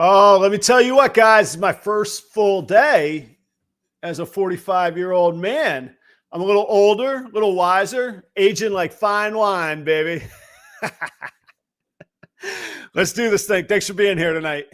Oh, let me tell you what, guys, my first full day as a 45-year-old man. I'm a little older, a little wiser, aging like fine wine, baby. Let's do this thing. Thanks for being here tonight.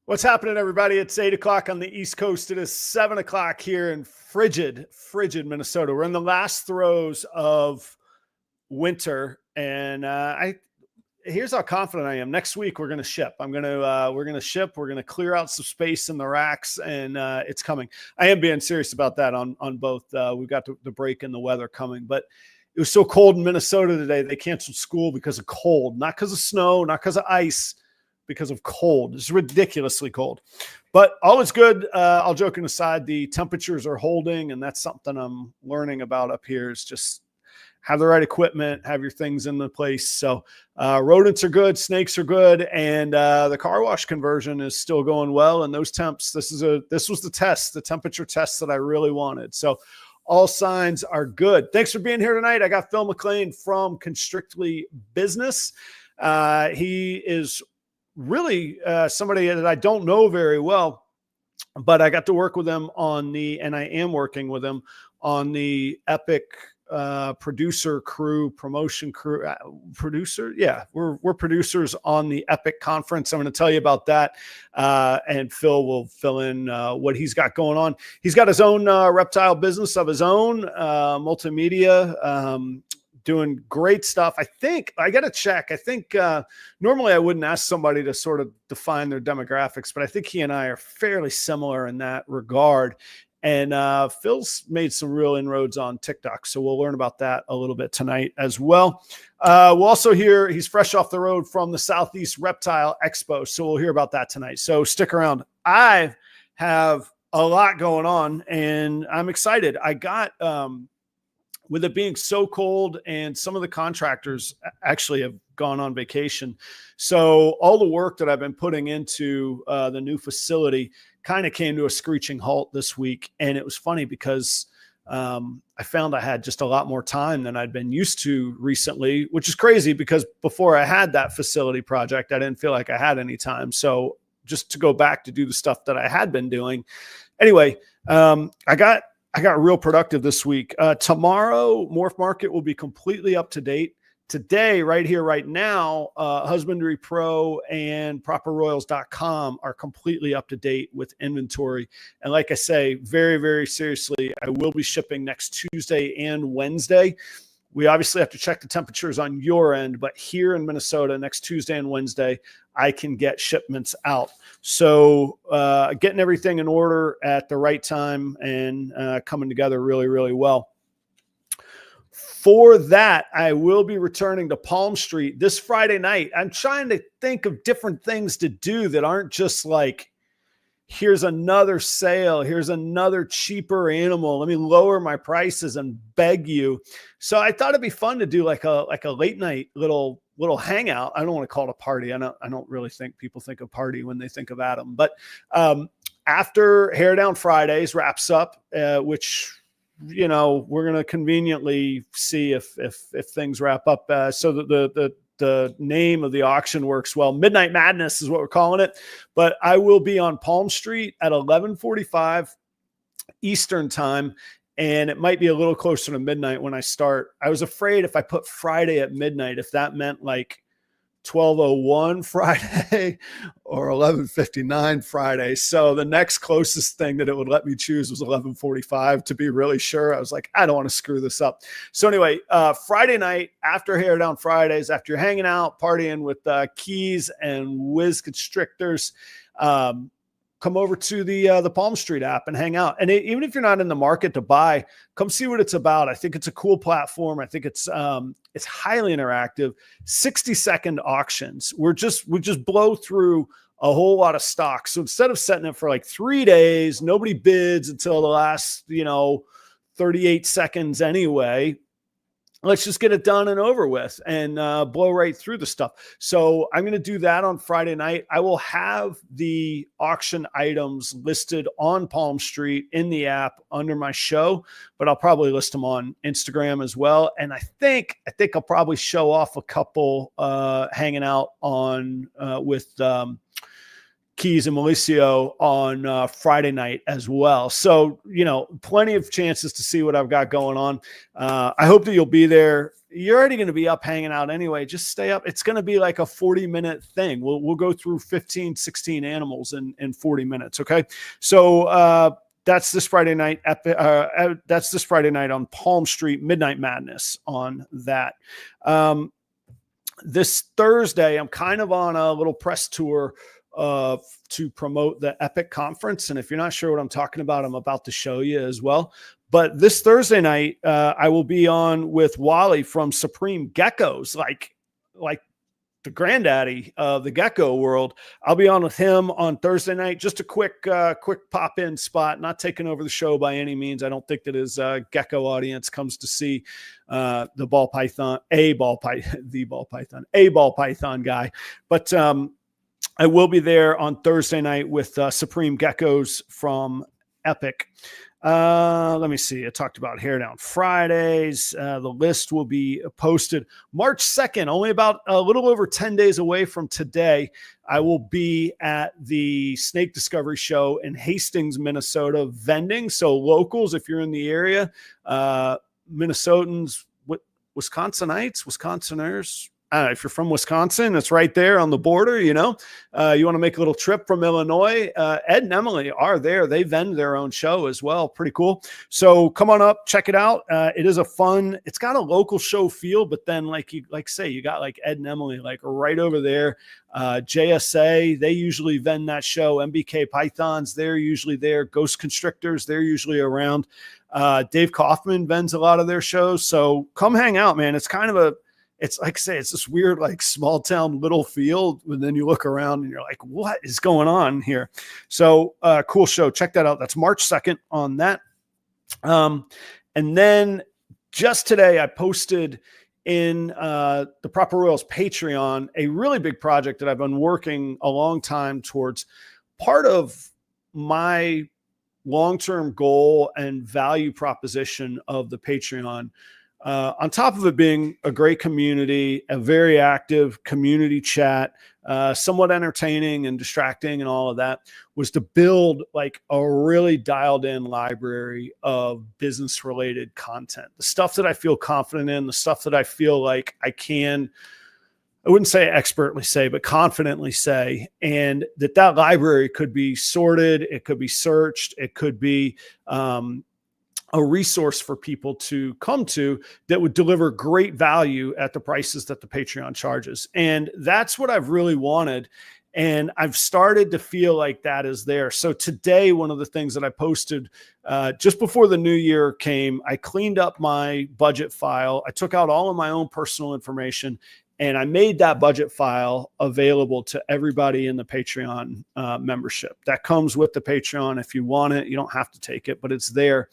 What's happening, everybody? It's 8 o'clock on the East Coast. It is 7 o'clock here in frigid Minnesota. We're in the last throes of winter, and here's how confident I am. Next week we're going to ship. We're going to ship. We're going to clear out some space in the racks, and it's coming. I am being serious about that on both. We've got the break in the weather coming, but it was so cold in Minnesota today. They canceled school because of cold, not because of snow, not because of ice. Because of cold. It's ridiculously cold, but all is good. All joking aside, the temperatures are holding, and that's something I'm learning about up here is just have the right equipment, have your things in the place. So rodents are good, snakes are good, and the car wash conversion is still going well. And those temps, this was the test, the temperature test that I really wanted. So all signs are good. Thanks for being here tonight. I got Phil Mclean from Constrictly Business. He is really somebody that I don't know very well, but I got to work with him and I am working with him on the Epic producer crew, promotion crew, producer. Yeah, we're producers on the Epic conference. I'm going to tell you about that. And Phil will fill in what he's got going on. He's got his own reptile business of his own, multimedia, doing great stuff. I think I got to check. I think normally I wouldn't ask somebody to sort of define their demographics, but I think he and I are fairly similar in that regard. And Phil's made some real inroads on TikTok. So we'll learn about that a little bit tonight as well. We'll also hear he's fresh off the road from the Southeastern Reptile Expo. So we'll hear about that tonight. So stick around. I have a lot going on and I'm excited. I got, with it being so cold and some of the contractors actually have gone on vacation. So all the work that I've been putting into the new facility kind of came to a screeching halt this week. And it was funny because I found I had just a lot more time than I'd been used to recently, which is crazy because before I had that facility project, I didn't feel like I had any time. So just to go back to do the stuff that I had been doing. Anyway, I got real productive this week. Tomorrow, Morph Market will be completely up to date. Today, right here, right now, Husbandry Pro and properroyals.com are completely up to date with inventory. And like I say, very, very seriously, I will be shipping next Tuesday and Wednesday. We obviously have to check the temperatures on your end, but here in Minnesota, next Tuesday and Wednesday, I can get shipments out. So getting everything in order at the right time and coming together really, really well. For that, I will be returning to Palm Street this Friday night. I'm trying to think of different things to do that aren't just like, here's another sale, here's another cheaper animal, let me lower my prices and beg you. So I thought it'd be fun to do like a late night little hangout. I don't want to call it a party. I don't really think people think of party when they think of Adam, but after Hair Down Fridays wraps up, which, you know, we're going to conveniently see if things wrap up. So the name of the auction works well. Midnight Madness is what we're calling it. But I will be on Palm Street at 11:45 Eastern time. And it might be a little closer to midnight when I start. I was afraid if I put Friday at midnight, if that meant like 12:01 Friday or 11:59 Friday. So the next closest thing that it would let me choose was 11:45 to be really sure. I was like, I don't want to screw this up. So anyway, Friday night after Hair Down Fridays, after you're hanging out, partying with Keys and Wiz Constrictors, come over to the Palm Street app and hang out. And even if you're not in the market to buy, come see what it's about. I think it's a cool platform. I think it's highly interactive. 60-second auctions. We just blow through a whole lot of stock. So instead of setting it for like 3 days, nobody bids until the last, 38 seconds anyway. Let's just get it done and over with and blow right through the stuff. So I'm going to do that on Friday night. I will have the auction items listed on Palm Street in the app under my show, but I'll probably list them on Instagram as well. And I think I'll probably show off a couple hanging out on with Keys and Malicio on Friday night as well. So, plenty of chances to see what I've got going on. I hope that you'll be there. You're already going to be up hanging out anyway. Just stay up. It's going to be like a 40-minute thing. We'll go through 15, 16 animals in 40 minutes. Okay. So, that's this Friday night. That's this Friday night on Palm Street, Midnight Madness on that. This Thursday, I'm kind of on a little press tour to promote the Epic conference. And if you're not sure what I'm talking about, I'm about to show you as well. But this Thursday night, I will be on with Wally from Supreme Geckos, like the granddaddy of the gecko world. I'll be on with him on Thursday night. Just a quick pop-in spot, not taking over the show by any means. I don't think that his gecko audience comes to see the ball python guy. But I will be there on Thursday night with Supreme Geckos from Epic. Let me see. I talked about Hair Down Fridays. The list will be posted March 2nd, only about a little over 10 days away from today. I will be at the Snake Discovery Show in Hastings, Minnesota, vending. So locals, if you're in the area, Minnesotans, Wisconsiners, if you're from Wisconsin, it's right there on the border, you want to make a little trip from Illinois. Ed and Emily are there. They vend their own show as well. Pretty cool. So come on up, check it out. It is it's got a local show feel, but then you got like Ed and Emily, like right over there. JSA, they usually vend that show. MBK Pythons, they're usually there. Ghost Constrictors, they're usually around. Dave Kaufman vends a lot of their shows. So come hang out, man. It's kind of it's like I say, it's this weird, like small town little field. And then you look around and you're like, what is going on here? So cool show. Check that out. That's March 2nd on that. And then just today I posted in the Proper Royals Patreon, a really big project that I've been working a long time towards. Part of my long-term goal and value proposition of the Patreon, on top of it being a great community, a very active community chat, somewhat entertaining and distracting and all of that, was to build like a really dialed in library of business related content, the stuff that I feel confident in, the stuff that I feel like I wouldn't say expertly say, but confidently say, and that library could be sorted. It could be searched. It could be, a resource for people to come to that would deliver great value at the prices that the Patreon charges. And that's what I've really wanted. And I've started to feel like that is there. So today, one of the things that I posted just before the new year came, I cleaned up my budget file. I took out all of my own personal information and I made that budget file available to everybody in the Patreon membership. That comes with the Patreon. If you want it, you don't have to take it, but it's there.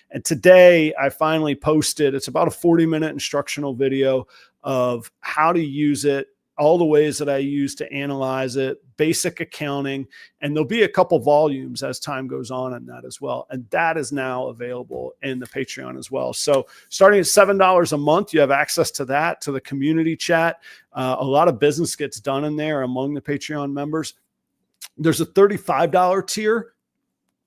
And today I finally posted, it's about a 40-minute instructional video of how to use it, all the ways that I use to analyze it, basic accounting, and there'll be a couple volumes as time goes on in that as well. And that is now available in the Patreon as well. So starting at $7 a month, you have access to that, to the community chat. A lot of business gets done in there among the Patreon members. There's a $35 tier,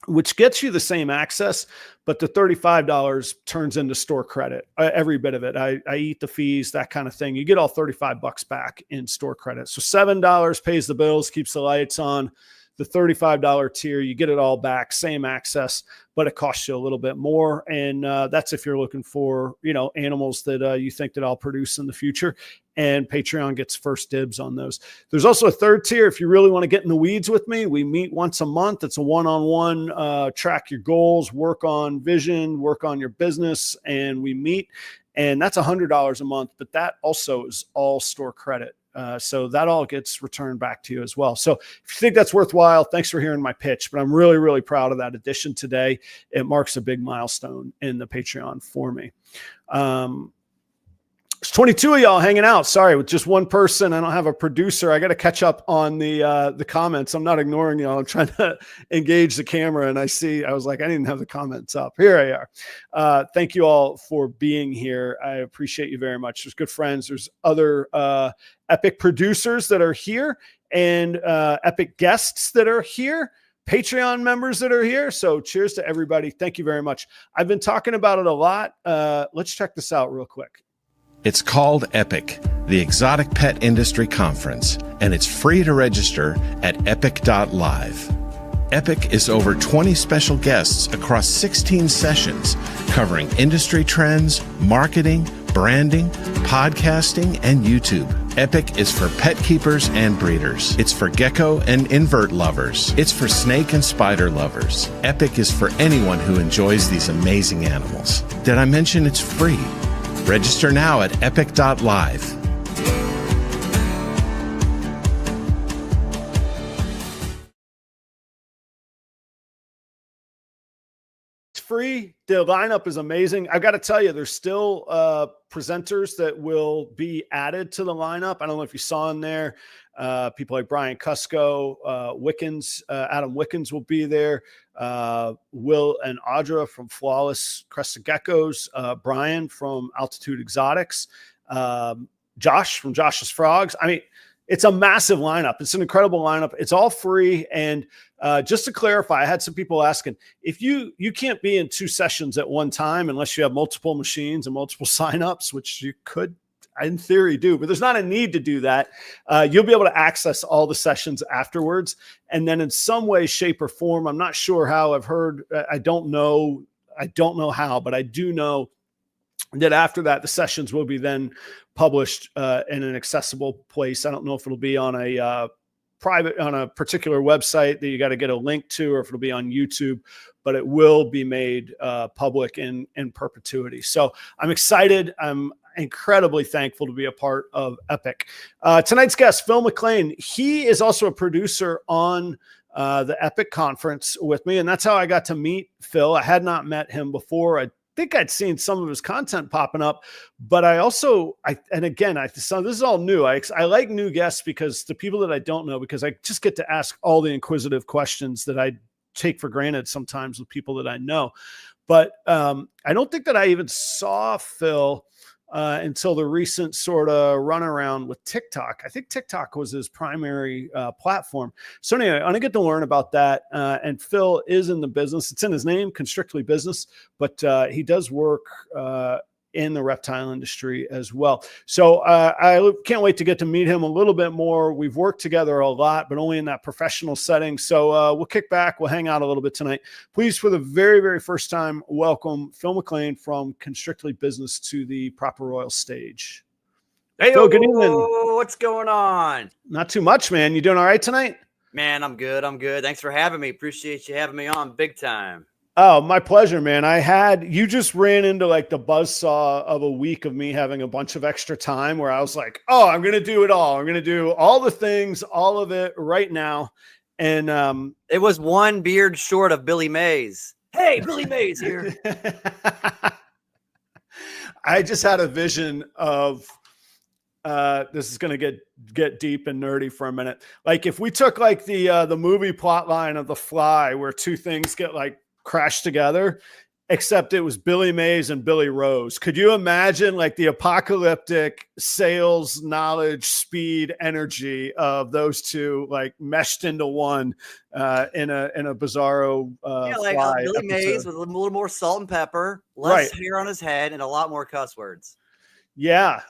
which gets you the same access, but the $35 turns into store credit, every bit of it. I eat the fees, that kind of thing. You get all $35 back in store credit. So $7 pays the bills, keeps the lights on. The $35 tier, you get it all back, same access, but it costs you a little bit more. And that's if you're looking for, animals that you think that I'll produce in the future. And Patreon gets first dibs on those. There's also a third tier. If you really want to get in the weeds with me, we meet once a month. It's a one-on-one, track your goals, work on vision, work on your business, and we meet. And that's $100 a month, but that also is all store credit So that all gets returned back to you as well. So if you think that's worthwhile, thanks for hearing my pitch, but I'm really, really proud of that addition today. It marks a big milestone in the Patreon for me. There's 22 of y'all hanging out. Sorry, with just one person. I don't have a producer. I got to catch up on the comments. I'm not ignoring y'all. I'm trying to engage the camera, and I was like, I didn't have the comments up. Here I are. Thank you all for being here. I appreciate you very much. There's good friends. There's other epic producers that are here, and epic guests that are here. Patreon members that are here. So cheers to everybody. Thank you very much. I've been talking about it a lot. Let's check this out real quick. It's called EPIC, the Exotic Pet Industry Conference, and it's free to register at epic.live. EPIC is over 20 special guests across 16 sessions covering industry trends, marketing, branding, podcasting, and YouTube. EPIC is for pet keepers and breeders. It's for gecko and invert lovers. It's for snake and spider lovers. EPIC is for anyone who enjoys these amazing animals. Did I mention it's free? Register now at epic.live. It's free. The lineup is amazing. I've got to tell you, there's still presenters that will be added to the lineup. I don't know if you saw in there. People like Brian Cusco, Wickens, Adam Wickens will be there. Will and Audra from Flawless Crested Geckos, Brian from Altitude Exotics, Josh from Josh's Frogs. I mean, it's a massive lineup. It's an incredible lineup. It's all free. And just to clarify, I had some people asking, if you can't be in 2 sessions at one time unless you have multiple machines and multiple signups, which you could in theory do, but there's not a need to do that. You'll be able to access all the sessions afterwards. And then in some way, shape, or form, I'm not sure how. I've heard, I don't know how, but I do know that after that, the sessions will be then published in an accessible place. I don't know if it'll be on a particular website that you got to get a link to, or if it'll be on YouTube, but it will be made public in perpetuity. So I'm excited. I'm incredibly thankful to be a part of EPIC. Tonight's guest, Phil Mclean, he is also a producer on the EPIC conference with me, and that's how I got to meet Phil. I had not met him before. I think I'd seen some of his content popping up, but so this is all new. I like new guests because the people that I don't know, because I just get to ask all the inquisitive questions that I take for granted sometimes with people that I know. But I don't think that I even saw Phil until the recent sort of runaround with TikTok. I think TikTok was his primary platform. So anyway, I'm going to get to learn about that. And Phil is in the business. It's in his name, Constrictly Business, but he does work in the reptile industry as well. So I can't wait to get to meet him a little bit more. We've worked together a lot, but only in that professional setting. So we'll kick back. We'll hang out a little bit tonight. Please, for the very, very first time, welcome Phil Mclean from Constrictly Business to the Proper Royals stage. Hey, Phil, good evening. What's going on? Not too much, man. You doing all right tonight? Man, I'm good. Thanks for having me. Appreciate you having me on big time. Oh, my pleasure, man. You just ran into like the buzzsaw of a week of me having a bunch of extra time where I was like, oh, I'm going to do it all. I'm going to do all the things, all of it right now. And it was one beard short of Billy Mays. Hey, Billy Mays here. I just had a vision of this is going to get deep and nerdy for a minute. Like if we took like the movie plot line of The Fly, where two things get like crashed together, except it was Billy Mays and Billy Rose. Could you imagine like the apocalyptic sales, knowledge, speed, energy of those two like meshed into one in a bizarro like Fly Billy episode. Mays with a little more salt and pepper, less hair on his head, and a lot more cuss words. Yeah,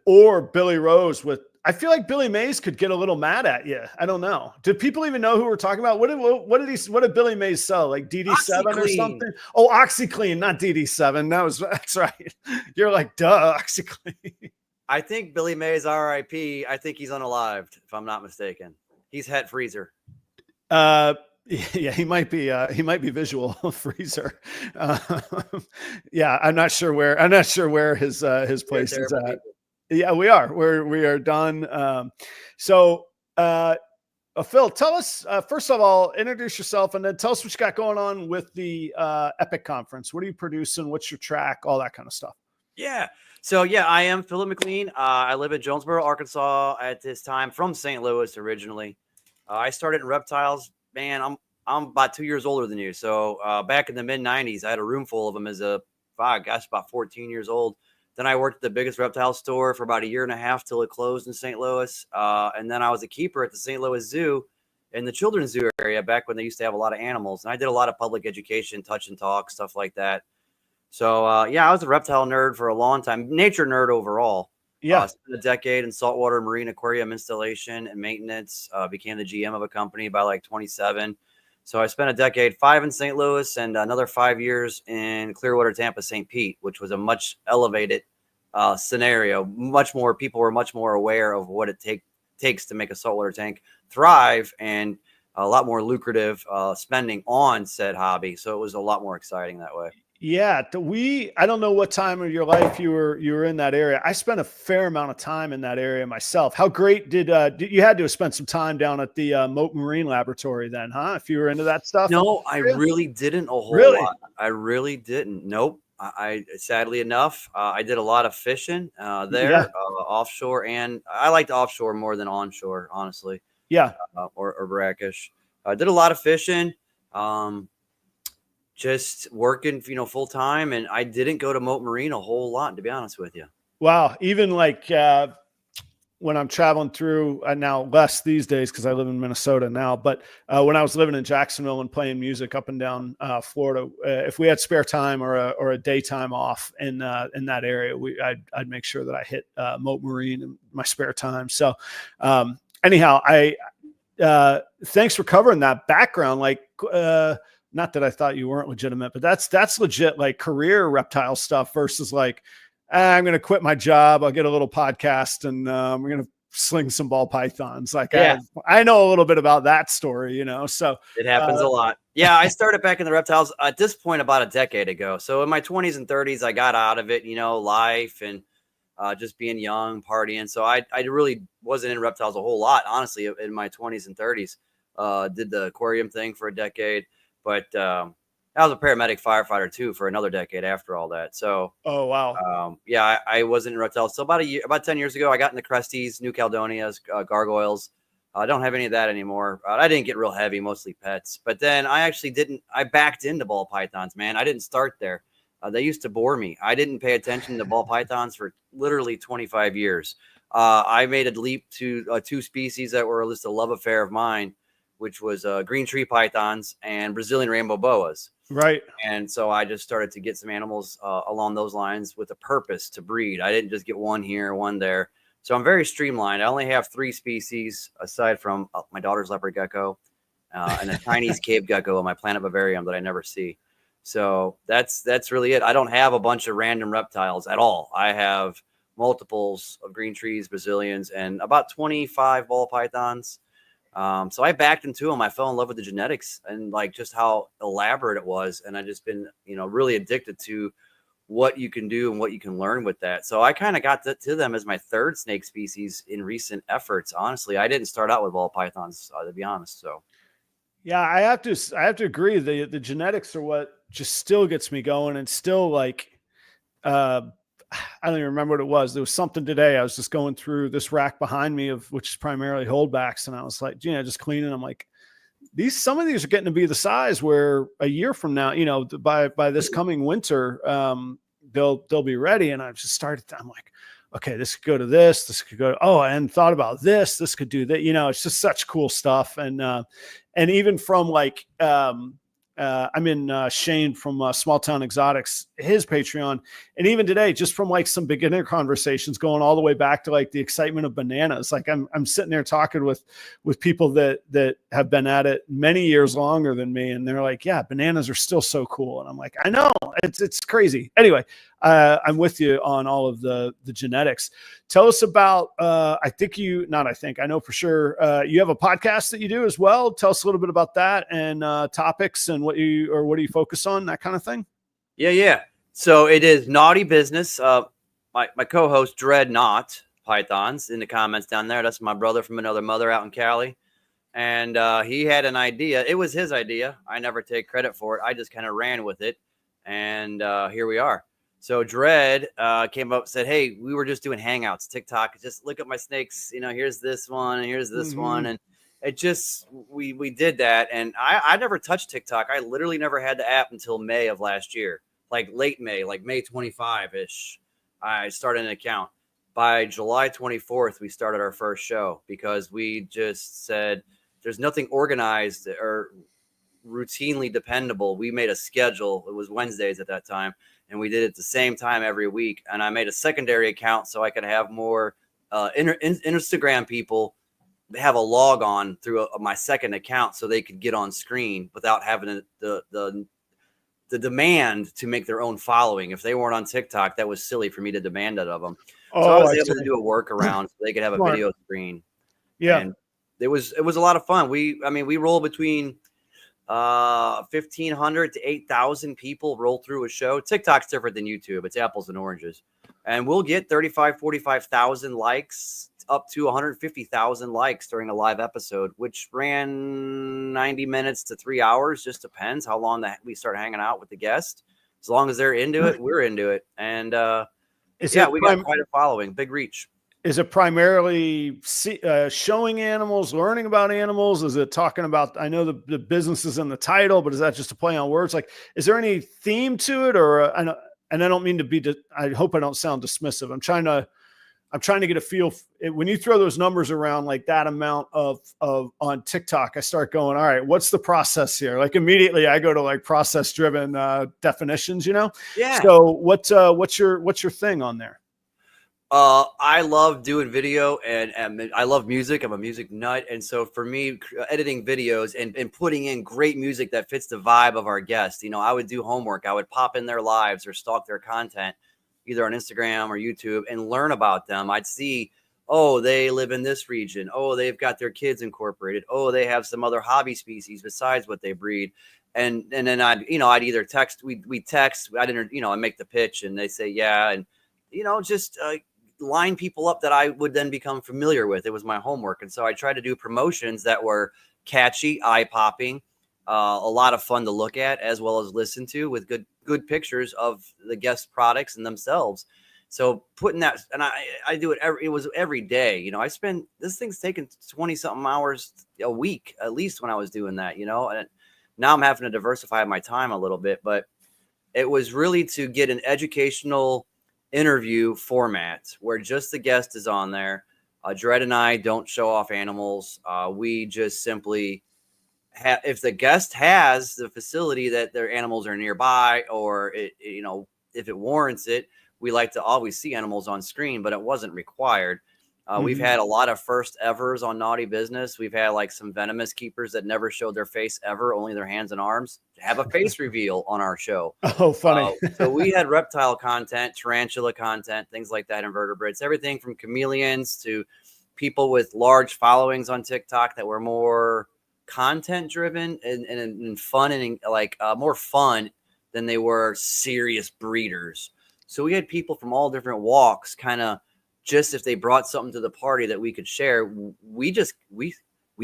or Billy Rose with. I feel like Billy Mays could get a little mad at you. I don't know. Do people even know who we're talking about? What did Billy Mays sell? Like DD7 or something? Oh, OxyClean, not DD7. That's right. You're like, duh, OxyClean. I think Billy Mays, RIP. I think he's unalived, if I'm not mistaken. He's Het Freezer. Yeah, he might be visual Freezer. Yeah, I'm not sure where his place is at. Yeah, we are. We are done. Phil, tell us, first of all, introduce yourself and then tell us what you got going on with the Epic conference. What are you producing? What's your track? All that kind of stuff. Yeah. So, I am Phil Mclean. I live in Jonesboro, Arkansas at this time, from St. Louis originally. I started in reptiles. Man, I'm about 2 years older than you. So back in the mid-'90s, I had a room full of them as about 14 years old. Then I worked at the biggest reptile store for about a year and a half till it closed in St. Louis. And then I was a keeper at the St. Louis Zoo in the children's zoo area back when they used to have a lot of animals. And I did a lot of public education, touch and talk, stuff like that. So, I was a reptile nerd for a long time, nature nerd overall. Yeah. Spent a decade in saltwater marine aquarium installation and maintenance, became the GM of a company by like 27. So I spent a decade, 5 in St. Louis and another 5 years in Clearwater, Tampa, St. Pete, which was a much elevated scenario. People were much more aware of what it takes to make a saltwater tank thrive, and a lot more lucrative spending on said hobby. So it was a lot more exciting that way. Yeah, I don't know what time of your life you were in that area. I spent a fair amount of time in that area myself. How great did you had to have spent some time down at the Moat Marine Laboratory then, huh? If you were into that stuff? No, I really didn't a whole lot. I really didn't. Nope. I sadly enough, I did a lot of fishing there, offshore, and I liked offshore more than onshore, honestly. Yeah. Or brackish. I did a lot of fishing. Just working, full time. And I didn't go to Moat Marine a whole lot, to be honest with you. Wow. Even like when I'm traveling through now less these days, because I live in Minnesota now, but when I was living in Jacksonville and playing music up and down Florida, if we had spare time or a daytime off in that area, I'd make sure that I hit Moat Marine in my spare time. So anyhow, thanks for covering that background. Like, not that I thought you weren't legitimate, but that's legit, like career reptile stuff versus like, I'm going to quit my job. I'll get a little podcast and we're going to sling some ball pythons. Like, yeah. I know a little bit about that story, so it happens a lot. Yeah. I started back in the reptiles at this point about a decade ago. So in my 20s and 30s, I got out of it, life and just being young, partying. So I really wasn't in reptiles a whole lot, honestly, in my 20s and 30s. Did the aquarium thing for a decade. But I was a paramedic firefighter too for another decade after all that. So, oh wow, I wasn't in reptiles. So about 10 years ago, I got into Cresties, New Caledonias, gargoyles. I don't have any of that anymore. I didn't get real heavy, mostly pets. But then I backed into ball pythons, man. I didn't start there. They used to bore me. I didn't pay attention to ball pythons for literally 25 years. I made a leap to 2 species that were just a love affair of mine, which was green tree pythons and Brazilian rainbow boas. Right. And so I just started to get some animals along those lines with a purpose to breed. I didn't just get one here, one there. So I'm very streamlined. I only have 3 species aside from my daughter's leopard gecko and a Chinese cave gecko in my Planet Vivarium that I never see. So that's really it. I don't have a bunch of random reptiles at all. I have multiples of green trees, Brazilians, and about 25 ball pythons. So I backed into them. I fell in love with the genetics and like just how elaborate it was. And I just been, really addicted to what you can do and what you can learn with that. So I kind of got to them as my 3rd snake species in recent efforts. Honestly, I didn't start out with ball pythons, to be honest. So yeah, I have to agree. The genetics are what just still gets me going, and still like, I don't even remember what it was. There was something today. I was just going through this rack behind me which is primarily holdbacks. And I was like, just cleaning. I'm like, some of these are getting to be the size where a year from now, by this coming winter, they'll be ready. And I've just started, I'm like, okay, this could go to this could go to, I hadn't thought about this could do that. It's just such cool stuff. And even from like, I'm in Shane from Small Town Exotics, his Patreon. And even today, just from like some beginner conversations going all the way back to like the excitement of bananas. Like I'm sitting there talking with people that have been at it many years longer than me. And they're like, yeah, bananas are still so cool. And I'm like, I know, it's crazy. Anyway, I'm with you on all of the genetics. Tell us about, I know for sure you have a podcast that you do as well. Tell us a little bit about that and topics and what do you focus on, that kind of thing. Yeah. So it is Naughty Business. my co-host Dreadnought Pythons in the comments down there. That's my brother from another mother out in Cali. And he had an idea. It was his idea. I never take credit for it. I just kind of ran with it. And here we are. So Dread came up and said, hey, we were just doing hangouts, TikTok. Just look at my snakes. You know, here's this one and here's this one. And it just, we did that. And I never touched TikTok. I literally never had the app until May of last year, like late May, like May 25-ish. I started an account. By July 24th, we started our first show because we just said, there's nothing organized or routinely dependable. We made a schedule. It was Wednesdays at that time, and we did it the same time every week. And I made a secondary account so I could have more Instagram people have a log on through my second account so they could get on screen without having the demand to make their own following. If they weren't on TikTok, that was silly for me to demand that of them. So I was able to do a workaround so they could have a video screen. Yeah. And it was a lot of fun. We roll between 1,500 to 8,000 people roll through a show. TikTok's different than YouTube. It's apples and oranges. And we'll get 45,000 likes up to 150,000 likes during a live episode, which ran 90 minutes to 3 hours. Just depends how long we start hanging out with the guest. As long as they're into it, we're into it. And we got quite a following, big reach. Is it primarily showing animals, learning about animals? Is it talking about, I know the business is in the title, but is that just a play on words? Like, is there any theme to it? Or, and I don't mean to be, I hope I don't sound dismissive. I'm trying to get a feel. When you throw those numbers around like that amount of on TikTok, I start going, all right, what's the process here? Like immediately I go to like process driven definitions, you know? Yeah. So what's your thing on there? I love doing video and I love music. I'm a music nut. And so for me, editing videos and putting in great music that fits the vibe of our guest, I would do homework. I would pop in their lives or stalk their content, either on Instagram or YouTube, and learn about them. I'd see, oh, they live in this region. Oh, they've got their kids incorporated. Oh, they have some other hobby species besides what they breed. And then I'd either text, we text, I make the pitch and they say, yeah. And, just line people up that I would then become familiar with. It was my homework. And so I tried to do promotions that were catchy, eye-popping, a lot of fun to look at as well as listen to, with good pictures of the guest products and themselves. So putting that, and I do it every day. This thing's taken 20 something hours a week, at least when I was doing that, and now I'm having to diversify my time a little bit, but it was really to get an educational interview format where just the guest is on there. Dredd and I don't show off animals. We just simply if the guest has the facility that their animals are nearby, or if it warrants it, we like to always see animals on screen, but it wasn't required. We've had a lot of first evers on Naughty Business. We've had like some venomous keepers that never showed their face ever, only their hands and arms, have a face reveal on our show. Oh, funny. So we had reptile content, tarantula content, things like that, invertebrates, everything from chameleons to people with large followings on TikTok that were more content driven and fun and more fun than they were serious breeders. So we had people from all different walks, kind of, just if they brought something to the party that we could share, we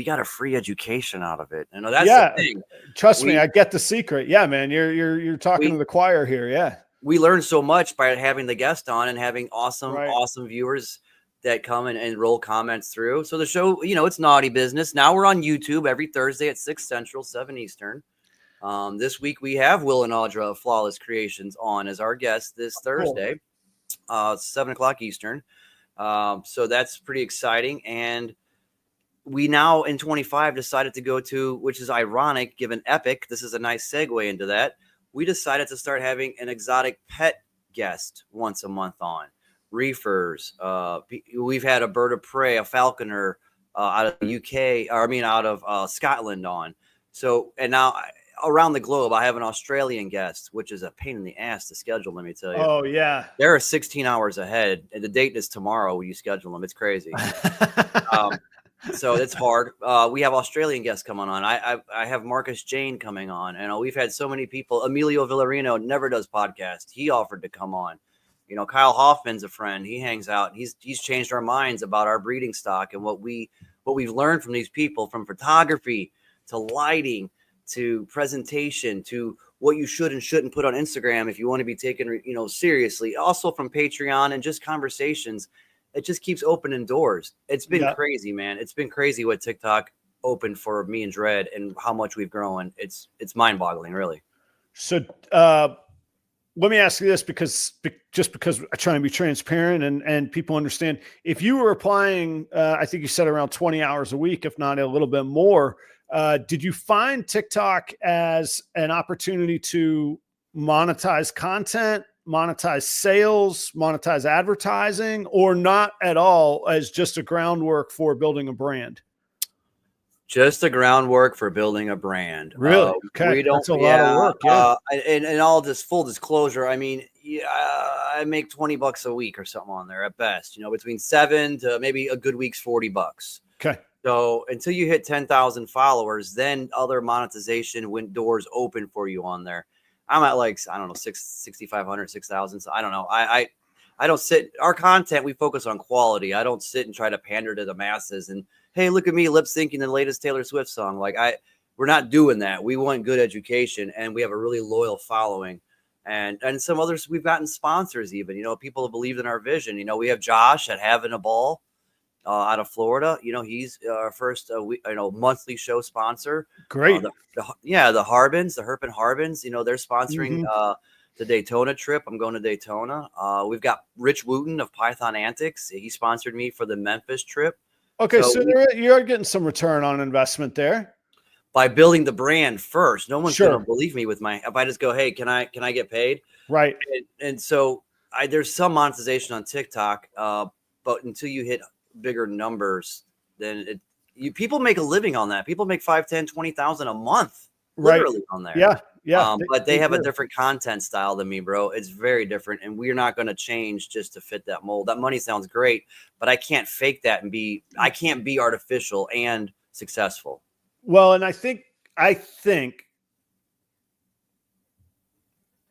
got a free education out of it. That's the thing. Trust me, I get the secret. Yeah, man, you're talking to the choir here. Yeah, we learned so much by having the guest on and having awesome viewers that come and roll comments through. So the show, it's Naughty Business. Now we're on YouTube every Thursday at 6 Central, 7 Eastern. This week we have Will and Audra of Flawless Creations on as our guest this Thursday, 7 o'clock Eastern. So that's pretty exciting. And we now in 25 decided to go to, which is ironic given Epic, this is a nice segue into that. We decided to start having an exotic pet guest once a month on. Reefers. We've had a bird of prey, a falconer out of the UK, out of Scotland on. So, and now around the globe, I have an Australian guest, which is a pain in the ass to schedule, let me tell you. Oh, yeah. They're 16 hours ahead, and the date is tomorrow when you schedule them. It's crazy. So it's hard. We have Australian guests coming on. I have Marcus Jane coming on, and we've had so many people. Emilio Villarino never does podcast. He offered to come on. You know, Kyle Hoffman's a friend. He hangs out. He's changed our minds about our breeding stock and what we've learned from these people, from photography to lighting to presentation to what you should and shouldn't put on Instagram if you want to be taken, you know, seriously. Also from Patreon and just conversations. It just keeps opening doors. It's been crazy, man. It's been crazy what TikTok opened for me and Dread and how much we've grown. It's mind-boggling, really. So let me ask you this, because I try and be transparent and people understand. If you were applying, I think you said around 20 hours a week, if not a little bit more, did you find TikTok as an opportunity to monetize content, monetize sales, monetize advertising, or not at all, as just a groundwork for building a brand? Just the groundwork for building a brand. Really? Okay. We don't. That's a lot of work. Yeah. And all this full disclosure, I mean, I make $20 a week or something on there at best. You know, between 7 to maybe a good week's $40. Okay. So until you hit 10,000 followers, then other monetization doors open for you on there. I'm at like, I don't know, 6,500, 6,000. So I don't know. I don't sit. Our content, we focus on quality. I don't sit and try to pander to the masses and, hey, look at me lip syncing the latest Taylor Swift song. Like we're not doing that. We want good education, and we have a really loyal following. And some others, we've gotten sponsors even, you know, people have believed in our vision. You know, we have Josh at Having a Ball out of Florida. You know, he's our first, monthly show sponsor. Great. The Harbins, the Herp and Harbins, you know, they're sponsoring the Daytona trip. I'm going to Daytona. We've got Rich Wooten of Python Antics. He sponsored me for the Memphis trip. Okay, so you're getting some return on investment there by building the brand first. No one's going to believe me with if I just go, hey, can I get paid? Right. And so there's some monetization on TikTok, but until you hit bigger numbers, then people make a living on that. People make 5, 10, 20,000 a month, literally on there. Yeah. Yeah. But they have a different content style than me, bro. It's very different. And we're not going to change just to fit that mold. That money sounds great, but I can't fake that I can't be artificial and successful. Well, and I think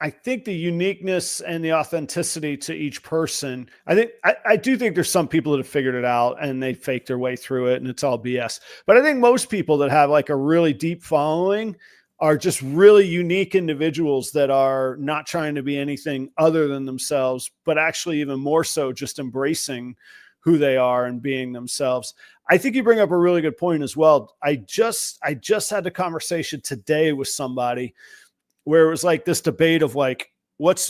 the uniqueness and the authenticity to each person, I do think there's some people that have figured it out and they fake their way through it and it's all BS. But I think most people that have like a really deep following are just really unique individuals that are not trying to be anything other than themselves, but actually even more so just embracing who they are and being themselves. I think you bring up a really good point as well. I just had the conversation today with somebody where it was like this debate of like, this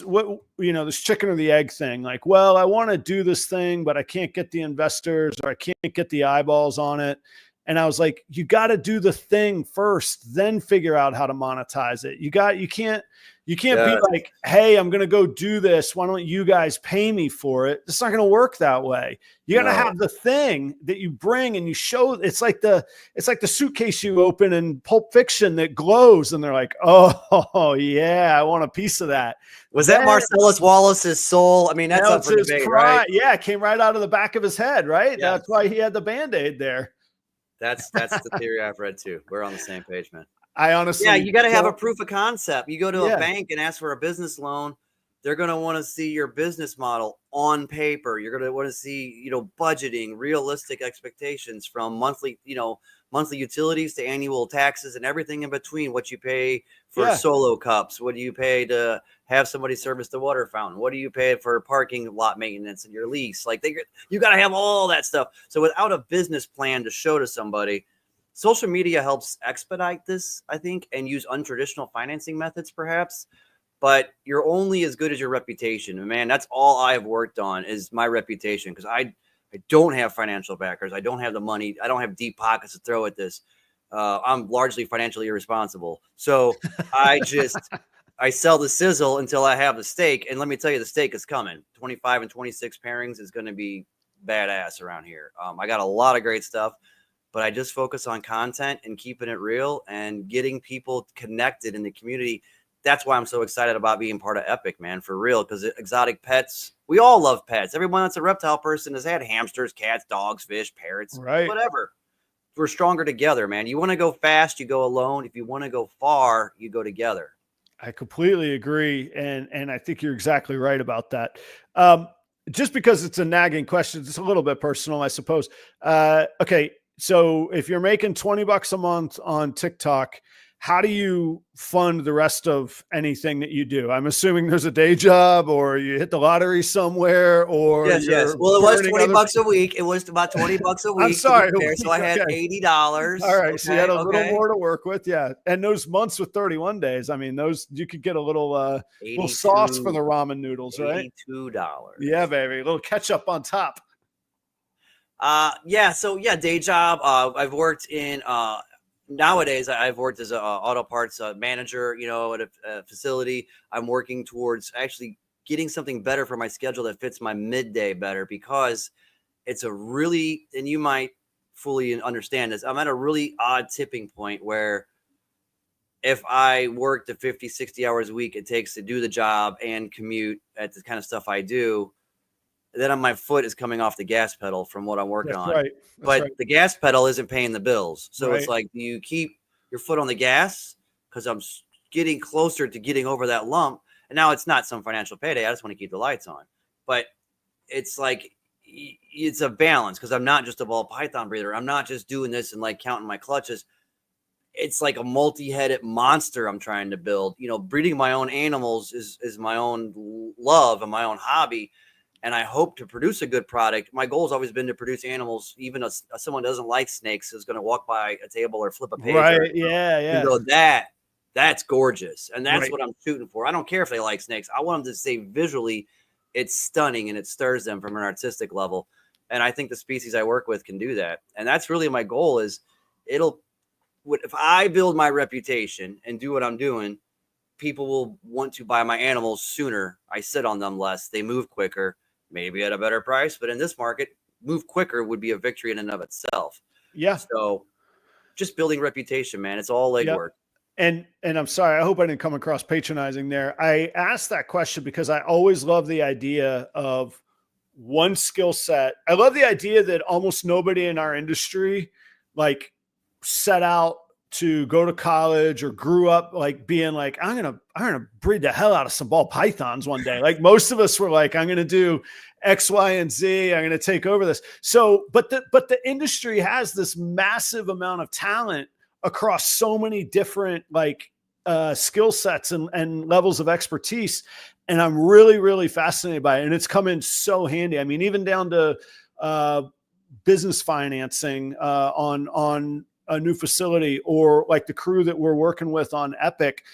chicken or the egg thing. Like, well, I want to do this thing, but I can't get the investors or I can't get the eyeballs on it. And I was like, you got to do the thing first, then figure out how to monetize it. You can't be like, hey, I'm going to go do this. Why don't you guys pay me for it? It's not going to work that way. You got to have the thing that you bring and you show. It's like the suitcase you open in Pulp Fiction that glows. And they're like, oh yeah, I want a piece of that. Was that Marcellus Wallace's soul? I mean, that's up for debate, right? Yeah. It came right out of the back of his head. Right. Yeah. That's why he had the Band-Aid there. That's the theory I've read too. We're on the same page, man. I honestly, you got to have a proof of concept. You go to a bank and ask for a business loan. They're going to want to see your business model on paper. You're going to want to see, budgeting, realistic expectations from monthly utilities to annual taxes and everything in between. What you pay for solo cups? What do you pay to have somebody service the water fountain? What do you pay for parking lot maintenance and your lease? Like you got to have all that stuff. So without a business plan to show to somebody, social media helps expedite this, I think, and use untraditional financing methods perhaps. But you're only as good as your reputation. And man, that's all I've worked on is my reputation, because I don't have financial backers. I don't have the money. I don't have deep pockets to throw at this. I'm largely financially irresponsible. So I sell the sizzle until I have the steak. And let me tell you, the steak is coming. 25 and 26 pairings is going to be badass around here. I got a lot of great stuff, but I just focus on content and keeping it real and getting people connected in the community. That's why I'm so excited about being part of Epic, man, for real. Because exotic pets, we all love pets. Everyone that's a reptile person has had hamsters, cats, dogs, fish, parrots, whatever. We're stronger together, man. You want to go fast, you go alone. If you want to go far, you go together. I completely agree. And I think you're exactly right about that. Just because it's a nagging question, it's a little bit personal, I suppose. Okay. So if you're making $20 a month on TikTok, how do you fund the rest of anything that you do? I'm assuming there's a day job, or you hit the lottery somewhere, or Yes. Well, it was $20 a week. It was about $20 a week. I'm sorry. So I had $80. All right. Okay, So you had a little more to work with. Yeah. And those months with 31 days, I mean, those, you could get a little sauce for the ramen noodles, right? $82. Yeah, baby. A little ketchup on top. So day job. I've worked in, nowadays I've worked as an auto parts manager, at a facility. I'm working towards actually getting something better for my schedule that fits my midday better, because it's a really, and you might fully understand this, I'm at a really odd tipping point where if I work the 50, 60 hours a week it takes to do the job and commute at the kind of stuff I do, then my foot is coming off the gas pedal from what I'm working on. Right. But the gas pedal isn't paying the bills. So Right. It's like, do you keep your foot on the gas? Because I'm getting closer to getting over that lump. And now it's not some financial payday. I just want to keep the lights on. But it's like, it's a balance, because I'm not just a ball python breeder. I'm not just doing this and like counting my clutches. It's like a multi-headed monster I'm trying to build. Breeding my own animals is my own love and my own hobby. And I hope to produce a good product. My goal has always been to produce animals, even if someone doesn't like snakes is going to walk by a table or flip a page. Right. Yeah. Go, that's gorgeous. And that's what I'm shooting for. I don't care if they like snakes. I want them to say visually it's stunning and it stirs them from an artistic level. And I think the species I work with can do that. And that's really my goal is if I build my reputation and do what I'm doing, people will want to buy my animals sooner. I sit on them less. They move quicker, maybe at a better price. But in this market, move quicker would be a victory in and of itself. Yeah. So just building reputation, man. It's all legwork. And I'm sorry, I hope I didn't come across patronizing there. I asked that question because I always love the idea of one skill set. I love the idea that almost nobody in our industry like set out to go to college or grew up like being like, I'm gonna breed the hell out of some ball pythons one day. Like most of us were like, I'm gonna do X, Y, and Z. I'm gonna take over this. So, but the industry has this massive amount of talent across so many different like skill sets and levels of expertise. And I'm really, really fascinated by it. And it's come in so handy. I mean, even down to business financing on a new facility, or like the crew that we're working with on Epic.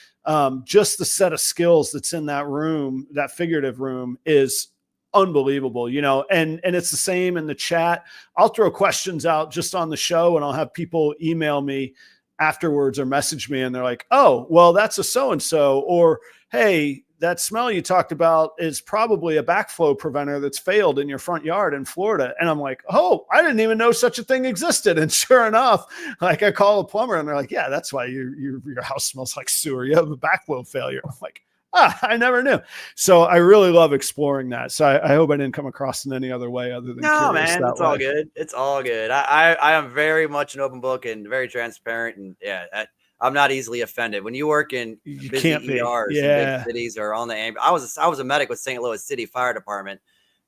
Just the set of skills that's in that room, that figurative room, is unbelievable, and it's the same in the chat. I'll throw questions out just on the show and I'll have people email me afterwards or message me and they're like, oh, well, that's a so-and-so, or, hey, that smell you talked about is probably a backflow preventer that's failed in your front yard in Florida. And I'm like, oh, I didn't even know such a thing existed. And sure enough, like I call a plumber and they're like, yeah, that's why your house smells like sewer. You have a backflow failure. I'm like, I never knew. So I really love exploring that. So I hope I didn't come across in any other way other than no, man, it's all good. It's all good. I am very much an open book and very transparent, and I'm not easily offended. When you work in busy ERs in big cities or on the ambulance, I was a medic with St. Louis City Fire Department.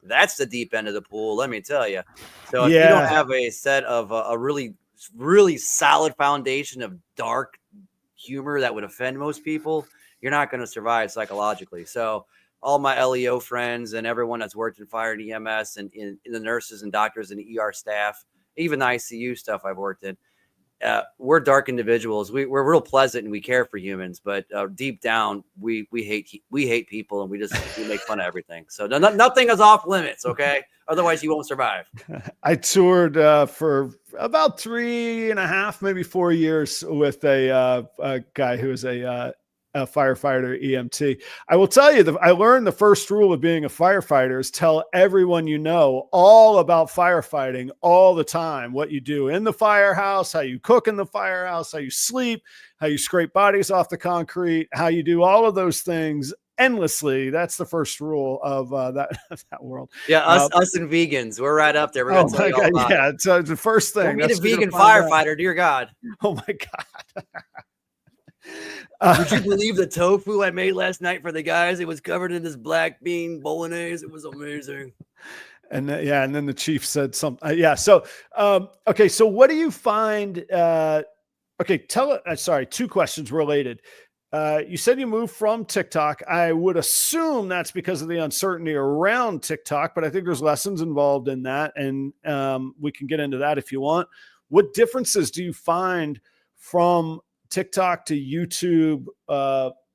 That's the deep end of the pool, let me tell you. So if you don't have a set of a really, really solid foundation of dark humor that would offend most people, you're not going to survive psychologically. So all my LEO friends and everyone that's worked in fire and EMS and in the nurses and doctors and ER staff, even the ICU stuff I've worked in, we're dark individuals. We're real pleasant and we care for humans, but deep down we hate people and we make fun of everything. So nothing is off limits. Okay. Otherwise you won't survive. I toured for about 3.5, maybe 4 years with a guy who is a firefighter EMT. I will tell you that I learned the first rule of being a firefighter is tell everyone you know all about firefighting all the time. What you do in the firehouse, how you cook in the firehouse, how you sleep, how you scrape bodies off the concrete, how you do all of those things endlessly. That's the first rule of that world. Yeah, us and vegans, we're right up there. We're gonna tell you all about it. It's the first thing. Meet a vegan firefighter, dear God. Oh my God. Would you believe the tofu I made last night for the guys? It was covered in this black bean bolognese. It was amazing. And and then the chief said something. So, okay. So what do you find? Okay. Sorry, two questions related. You said you moved from TikTok. I would assume that's because of the uncertainty around TikTok, but I think there's lessons involved in that. And we can get into that if you want. What differences do you find from TikTok to YouTube?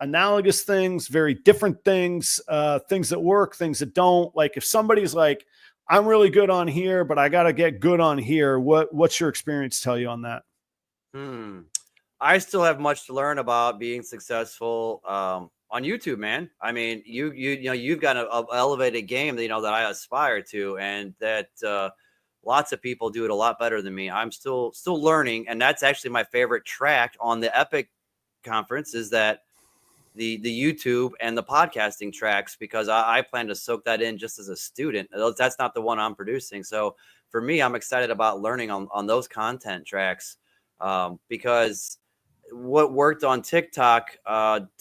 Analogous things, very different things, things that work, things that don't. Like if somebody's like, I'm really good on here, but I got to get good on here. What's your experience tell you on that? I still have much to learn about being successful on YouTube, man. I mean, you've got an elevated game that, that I aspire to, and that lots of people do it a lot better than me. I'm still learning. And that's actually my favorite track on the Epic conference is that the YouTube and the podcasting tracks, because I plan to soak that in just as a student. That's not the one I'm producing. So for me, I'm excited about learning on those content tracks because what worked on TikTok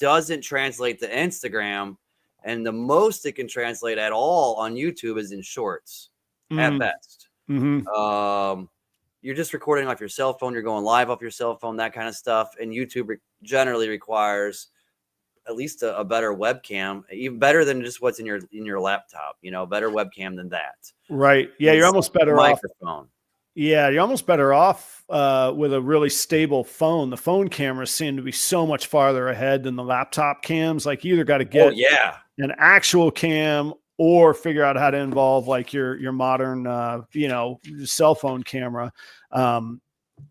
doesn't translate to Instagram. And the most it can translate at all on YouTube is in shorts at best. Mm-hmm. You're just recording off your cell phone. You're going live off your cell phone, that kind of stuff. And YouTube generally requires at least a better webcam, even better than just what's in your laptop, better webcam than that. Right. Yeah. You're almost better microphone. off. Yeah. You're almost better off with a really stable phone. The phone cameras seem to be so much farther ahead than the laptop cams. Like you either got to get an actual cam or figure out how to involve like your modern, cell phone camera.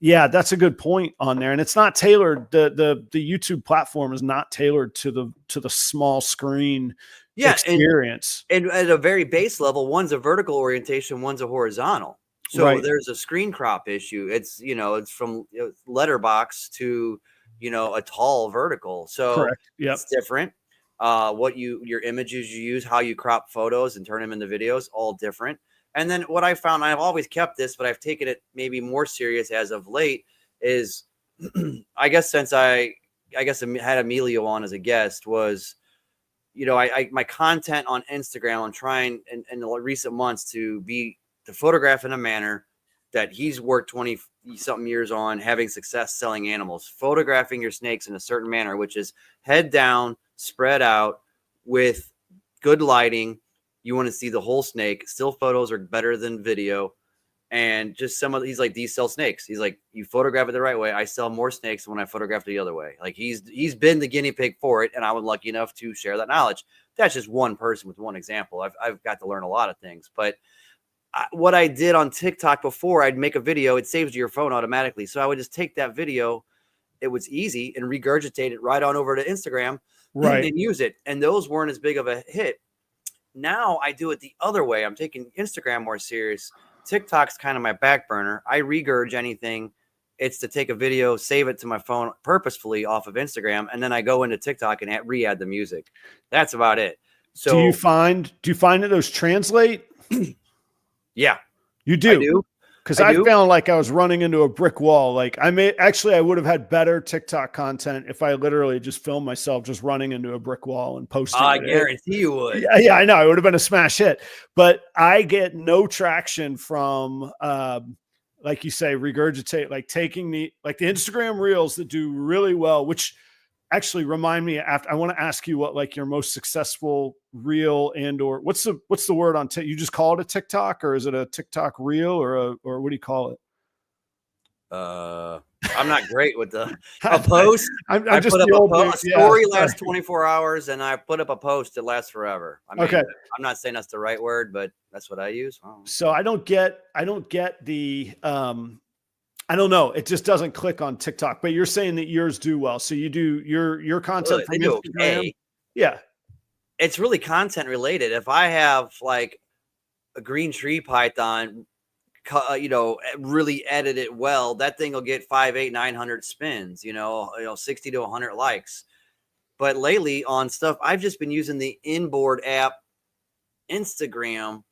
Yeah, that's a good point on there. And it's not tailored. The YouTube platform is not tailored to the small screen experience. And at a very base level, one's a vertical orientation, one's a horizontal. So there's a screen crop issue. It's, it's from letterbox to, a tall vertical. So it's different. Your images you use, how you crop photos and turn them into videos, all different. And then what I found, I've always kept this, but I've taken it maybe more serious as of late is, I guess since I had Emilio on as a guest was, my content on Instagram, I'm trying in the recent months to photograph in a manner that he's worked 20 something years on, having success selling animals, photographing your snakes in a certain manner, which is head down, spread out with good lighting. You want to see the whole snake. Still photos are better than video. And just he's like, these sell snakes. He's like, you photograph it the right way. I sell more snakes than when I photograph the other way. Like he's been the guinea pig for it. And I was lucky enough to share that knowledge. That's just one person with one example. I've got to learn a lot of things, but what I did on TikTok before, I'd make a video, it saves to your phone automatically. So I would just take that video. It was easy and regurgitate it right on over to Instagram and use it. And those weren't as big of a hit. Now I do it the other way. I'm taking Instagram more serious. TikTok's kind of my back burner. I regurge anything. It's to take a video, save it to my phone purposefully off of Instagram, and then I go into TikTok and re-add the music. That's about it. So do you find that those translate? Yeah, you do. I do. Because I found like I was running into a brick wall. Like I would have had better TikTok content if I literally just filmed myself just running into a brick wall and posting. I guarantee you would. Yeah, I know. It would have been a smash hit. But I get no traction from, like you say, regurgitate, like taking the Instagram reels that do really well, which actually remind me I want to ask you what like your most successful reel or what's the word on you just call it a TikTok, or is it a TikTok reel or what do you call it? I'm not great with a post. I just put up a story lasts 24 hours and I put up a post that lasts forever. I mean, I'm not saying that's the right word, but that's what I use. So I don't get the, I don't know. It just doesn't click on TikTok, but you're saying that yours do well. So you do your content from Instagram. Okay. Yeah. It's really content related. If I have like a green tree python, really edit it well, that thing will get 500, 800, 900 spins, 60 to 100 likes. But lately on stuff, I've just been using the inboard app Instagram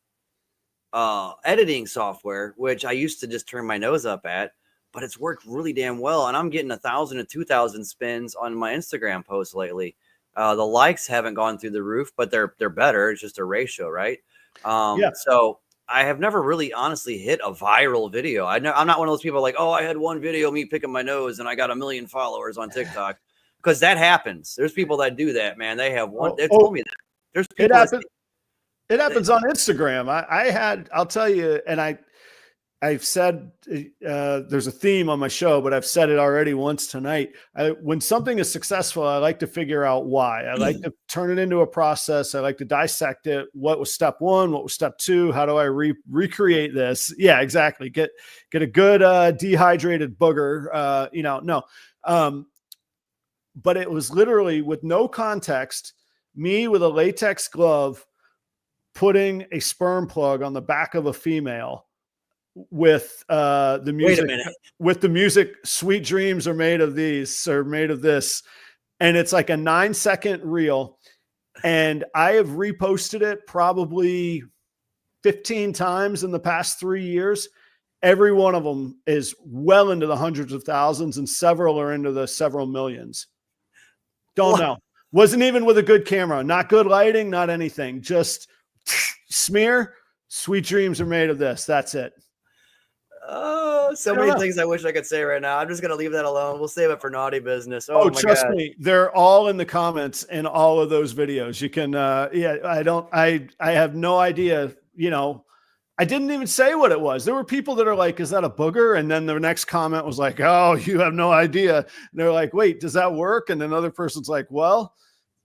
editing software, which I used to just turn my nose up at. but it's worked really damn well. And I'm getting 1,000 to 2,000 spins on my Instagram posts lately. The likes haven't gone through the roof, but they're better. It's just a ratio, right? So I have never really honestly hit a viral video. I'm not one of those people like, oh, I had one video, me picking my nose, and I got 1 million followers on TikTok, because that happens. There's people that do that, man. They have one. They told me that. There's people. It happens on Instagram. I'll tell you, and I've said there's a theme on my show, but I've said it already once tonight. When something is successful, I like to figure out why. I like to turn it into a process. I like to dissect it. What was step one? What was step two? How do I recreate this? Yeah, exactly. Get a good dehydrated booger. But it was literally with no context, me with a latex glove putting a sperm plug on the back of a female with the music "Sweet Dreams are made of these" or "made of this," and it's like a 9-second reel, and I have reposted it probably 15 times in the past 3 years. Every one of them is well into the hundreds of thousands, and several are into the several millions. Don't know. Wasn't even with a good camera, not good lighting, not anything. Just smear. Sweet dreams are made of this. That's it. Oh, so many things I wish I could say right now. I'm just going to leave that alone. We'll save it for naughty business. Oh, trust me. They're all in the comments in all of those videos. You can, I have no idea, I didn't even say what it was. There were people that are like, is that a booger? And then the next comment was like, oh, you have no idea. And they're like, wait, does that work? And another person's like, well,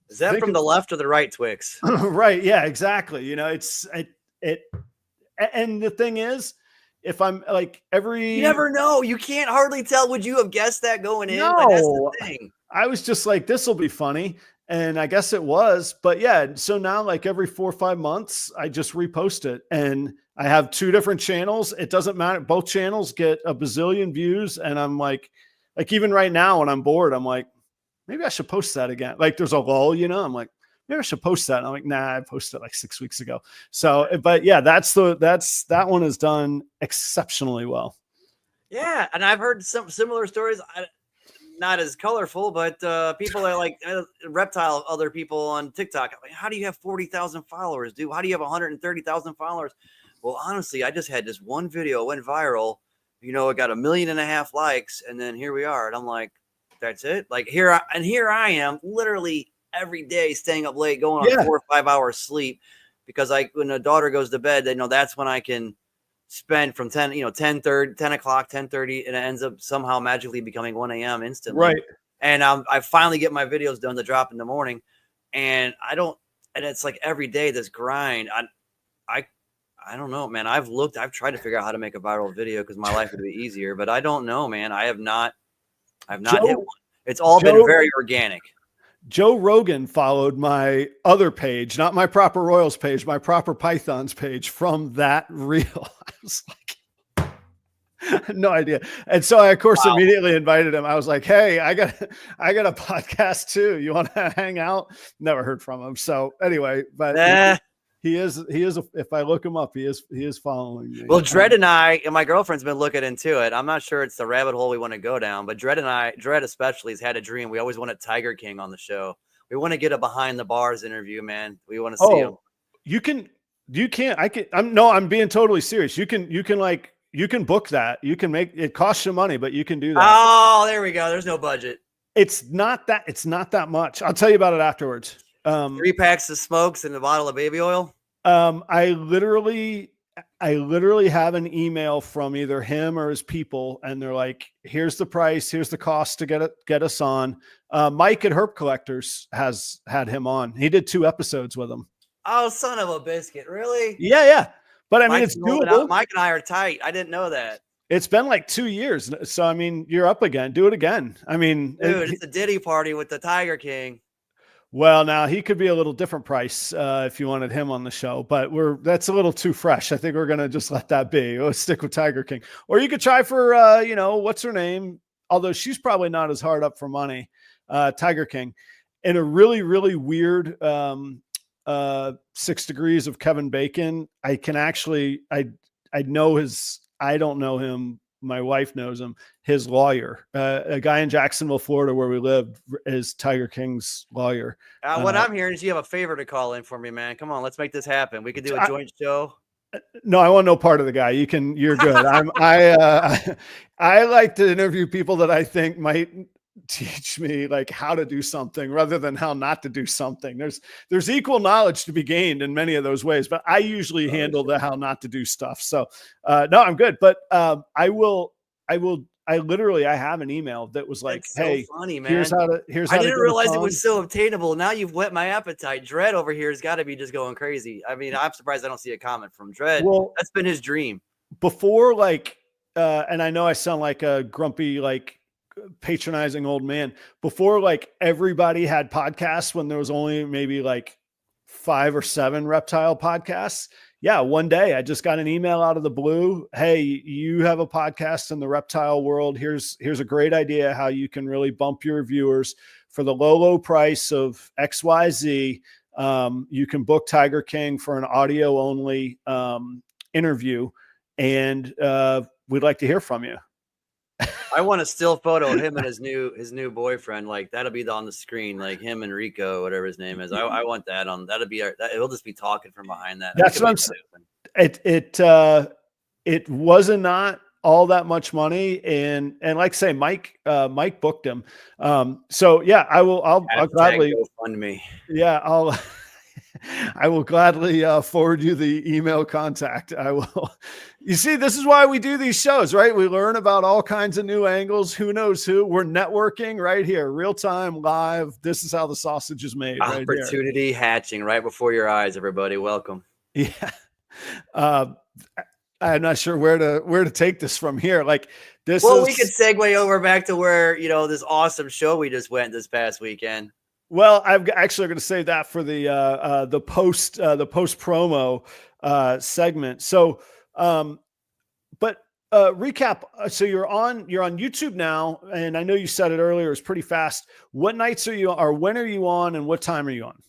is that from the left or the right Twix? Right. Yeah, exactly. And the thing is, if I'm like you never know. You can't hardly tell. Would you have guessed that going in? No, like, that's the thing. I was just like, this will be funny. And I guess it was, but yeah. So now like every 4 or 5 months, I just repost it, and I have 2 different channels. It doesn't matter. Both channels get a bazillion views. And I'm like even right now when I'm bored, I'm like, maybe I should post that again. Like there's a lull, I'm like, maybe I should post that. And I'm like, nah, I posted it like 6 weeks ago. So, but yeah, that one is done exceptionally well. Yeah. And I've heard some similar stories, not as colorful, but people are like reptile, other people on TikTok. Like, how do you have 40,000 followers, dude? How do you have 130,000 followers? Well, honestly, I just had this one video, went viral, it got 1.5 million likes. And then here we are. And I'm like, that's it. Like here I am literally every day staying up late, going on 4 or 5 hours sleep, because when the daughter goes to bed, that's when I can spend from 10 o'clock, 10:30, and it ends up somehow magically becoming 1 a.m. instantly. Right. And I finally get my videos done to drop in the morning, and it's like every day this grind. I don't know, man. I've tried to figure out how to make a viral video because my life would be easier, but I don't know, man. I've not hit one. It's all been very organic. Joe Rogan followed my other page, not my Proper Royals page, my Proper Pythons page from that reel. I was like, no idea. And so I, of course, immediately invited him. I was like, hey, I got a podcast too. You want to hang out? Never heard from him. So anyway, but he is, if I look him up, he is following me. Well, Dredd and I, and my girlfriend's been looking into it. I'm not sure it's the rabbit hole we want to go down, but Dredd especially has had a dream. We always wanted Tiger King on the show. We want to get a behind the bars interview, man. We want to see him. I'm being totally serious. You can book that. You can it costs you money, but you can do that. Oh, there we go. There's no budget. It's not that much. I'll tell you about it afterwards. 3 packs of smokes and a bottle of baby oil. I literally have an email from either him or his people, and they're like, here's the price, here's the cost to get us on. Mike at Herp Collectors has had him on. He did 2 episodes with him. Oh, son of a biscuit. Really? Yeah. But I mean, Mike's it's doable. Mike and I are tight. I didn't know that. It's been like 2 years. So, I mean, you're up again. Do it again. I mean, dude, it's a Diddy party with the Tiger King. Well, now he could be a little different price if you wanted him on the show, but that's a little too fresh. I think we're going to just let that be. We'll stick with Tiger King, or you could try for, what's her name? Although she's probably not as hard up for money. Tiger King, in a really, really weird 6 degrees of Kevin Bacon. I can actually, I don't know him my wife knows him, his lawyer, a guy in Jacksonville, Florida, where we live, is Tiger King's lawyer. What I'm hearing is you have a favor to call in for me, man. Come on, let's make this happen. We could do a joint show. No, I want no part of the guy. You're good. I like to interview people that I think might teach me like how to do something rather than how not to do something. There's equal knowledge to be gained in many of those ways, but I usually handle the how not to do stuff. So no, I'm good. But I have an email that was like, That's so hey, funny, man. here's how I didn't realize it was so obtainable. Now you've whet my appetite. Dread over here has got to be just going crazy. I mean, I'm surprised I don't see a comment from Dread. Well, that's been his dream. Before, like, and I know I sound like a grumpy, like, patronizing old man. Before, like, everybody had podcasts, when there was only maybe like 5 or 7 reptile podcasts. Yeah, one day I just got an email out of the blue. Hey, you have a podcast in the reptile world. Here's a great idea how you can really bump your viewers for the low price of XYZ. You can book Tiger King for an audio only interview, and we'd like to hear from you. I want a still photo of him and his new boyfriend. Like, that'll be on the screen, like him and Rico, whatever his name is. I want that on. That'll be he'll just be talking from behind that. That's what I'm saying. It wasn't not all that much money, and like I say, Mike booked him. So yeah, I'll gladly fund me. Yeah, I will gladly forward you the email contact. I will. You see, this is why we do these shows, right? We learn about all kinds of new angles. Who knows who? We're networking right here, real time, live. This is how the sausage is made. Opportunity hatching right before your eyes, everybody. Welcome. Yeah. I'm not sure where to take this from here. Like this. Well, we could segue over back to where, this awesome show we just went this past weekend. Well, I'm actually going to save that for the post promo segment. So, but recap. So you're on YouTube now, and I know you said it earlier. It's pretty fast. What nights are you, or when are you on, and what time are you on?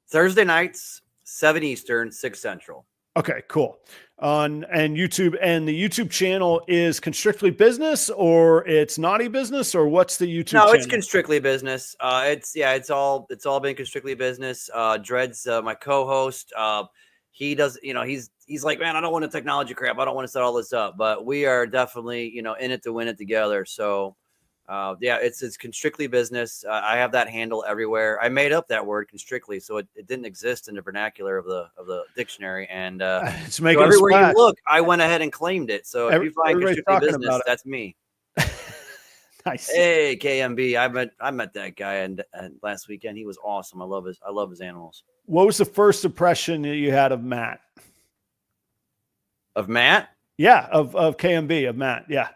Thursday nights, 7 Eastern, 6 Central. Okay, cool. And YouTube, and the YouTube channel is Constrictly Business, or it's Naughty Business, or what's the YouTube channel? No, it's Constrictly Business. It's all been Constrictly Business. Dred's my co-host. He does, he's like, man, I don't want the technology crap. I don't want to set all this up, but we are definitely, in it to win it together. So it's Constrictly Business. I have that handle everywhere. I made up that word Constrictly, so it didn't exist in the vernacular of the dictionary. And it's making so everywhere you look, I went ahead and claimed it. So if you find Constrictly Business, that's me. Nice. Hey, KMB, I met that guy and last weekend. He was awesome. I love his animals. What was the first impression that you had of Matt? Of Matt? Yeah, of KMB, of Matt. Yeah.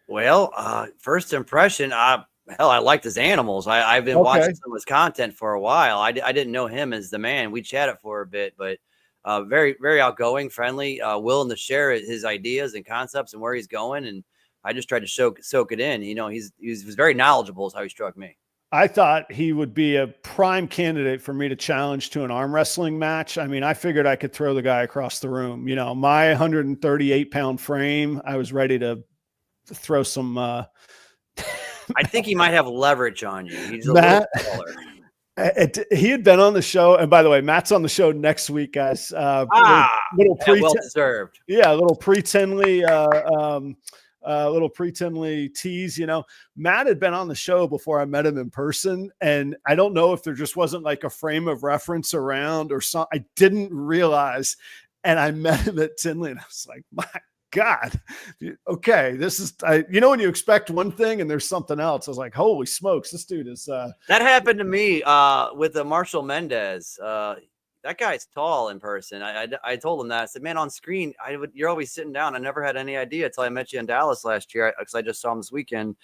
Well, first impression, I liked his animals. I've been watching some of his content for a while. I didn't know him as the man. We chatted for a bit, but very, very outgoing, friendly, willing to share his ideas and concepts and where he's going. And I just tried to soak it in. He was very knowledgeable is how he struck me. I thought he would be a prime candidate for me to challenge to an arm wrestling match. I mean, I figured I could throw the guy across the room. My 138-pound frame, I was ready to throw some. I think he might have leverage on you. He's a little taller. He had been on the show, and by the way, Matt's on the show next week, guys. Well deserved. Yeah, a little pretendly tease. Matt had been on the show before I met him in person, and I don't know if there just wasn't like a frame of reference around or something. I didn't realize, and I met him at Tinley, and I was like, my God, okay, this is, when you expect one thing and there's something else. I was like, holy smokes, this dude is. That happened to me with the Marshall Mendez. That guy's tall in person. I told him that. I said, man, on screen, you're always sitting down. I never had any idea until I met you in Dallas last year because I just saw him this weekend.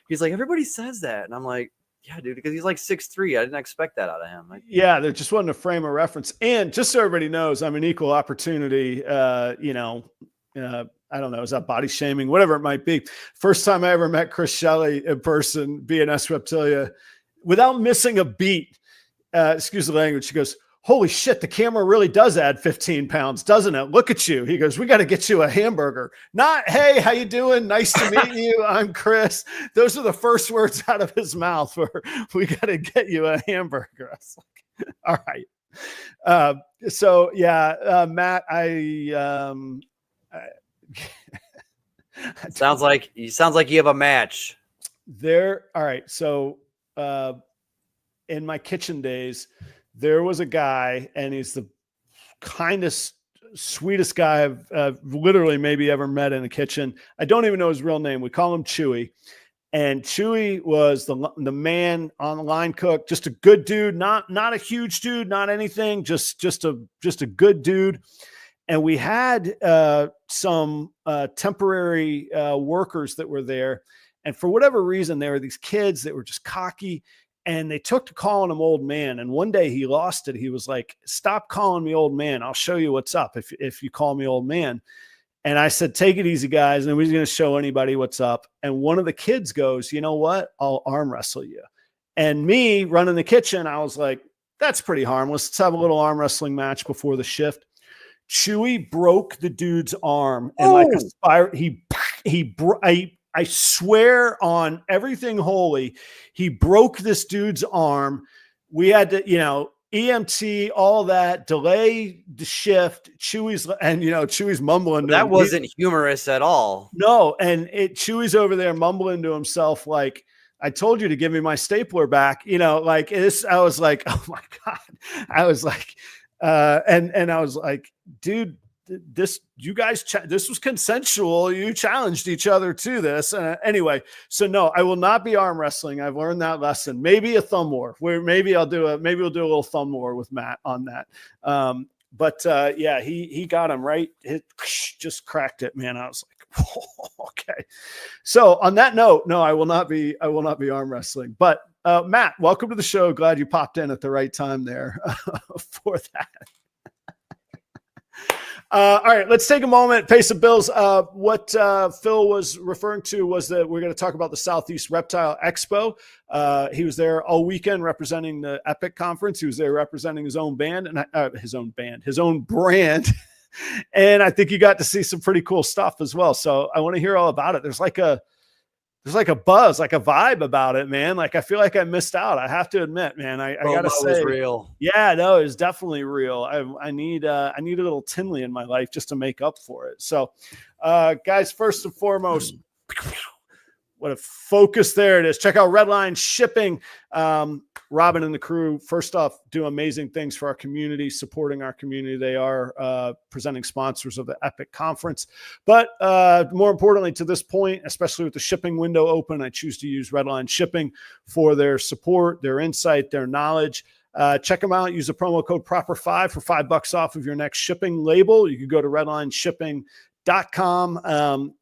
He's like, everybody says that. And I'm like, yeah, dude, because he's like 6'3". I didn't expect that out of him. Yeah, there just wasn't a frame of reference. And just so everybody knows, I'm an equal opportunity, I don't know, is that body shaming, whatever it might be. First time I ever met Chris Shelley in person, B and S Reptilia, without missing a beat, excuse the language, she goes, holy shit, the camera really does add 15 pounds, doesn't it? Look at you. He goes, we got to get you a hamburger. Not, hey, how you doing? Nice to meet you. I'm Chris. Those are the first words out of his mouth where we got to get you a hamburger. I was like, all right. So yeah, Matt, sounds like you have a match there. All right. So, in my kitchen days, there was a guy, and he's the kindest, sweetest guy I've literally maybe ever met in a kitchen. I don't even know his real name. We call him Chewy. And Chewy was the man on the line cook, just a good dude, not a huge dude, not anything, just a good dude. And we had some temporary workers that were there. And for whatever reason, there were these kids that were just cocky, and they took to calling him old man. And one day he lost it. He was like, stop calling me old man. I'll show you what's up if you call me old man. And I said, take it easy, guys. And we're going to show anybody what's up. And one of the kids goes, you know what? I'll arm wrestle you. And me running the kitchen, I was like, that's pretty harmless. Let's have a little arm wrestling match before the shift. Chewy broke the dude's arm. And like a spiral, I swear on everything holy, he broke this dude's arm. We had to, EMT, all that, delay the shift. Chewy's mumbling. That wasn't humorous at all. No, and Chewy's over there mumbling to himself like, I told you to give me my stapler back. Like this. I was like, oh my God. I was like, and I was like, dude, this was consensual. You challenged each other to this. Anyway, so no, I will not be arm wrestling. I've learned that lesson. Maybe a thumb war where maybe we'll do a little thumb war with Matt on that. But yeah, he got him right. It just cracked it, man. I was like, oh, okay. So on that note, no, I will not be arm wrestling, but Matt, welcome to the show. Glad you popped in at the right time there for that. All right, let's take a moment, pay some bills. What Phil was referring to was that we're going to talk about the Southeast Reptile Expo. He was there all weekend representing the Epic conference. He was there representing his own band and his own brand. And I think you got to see some pretty cool stuff as well. So I want to hear all about it. There's like a buzz, like a vibe about it, man. Like, I feel like I missed out. I have to admit, man, I gotta say, it's real. Yeah, no, it's definitely real. I need a little Tinley in my life just to make up for it. So, guys, first and foremost, what a focus. There it is. Check out REDLINE shipping. Robin and the crew, first off, do amazing things for our community, supporting our community. They are presenting sponsors of the Epic conference. But more importantly, to this point, especially with the shipping window open, I choose to use REDLINE shipping for their support, their insight, their knowledge. Check them out. Use the promo code PROPER5 for $5 off of your next shipping label. You can go to redlineshipping.com.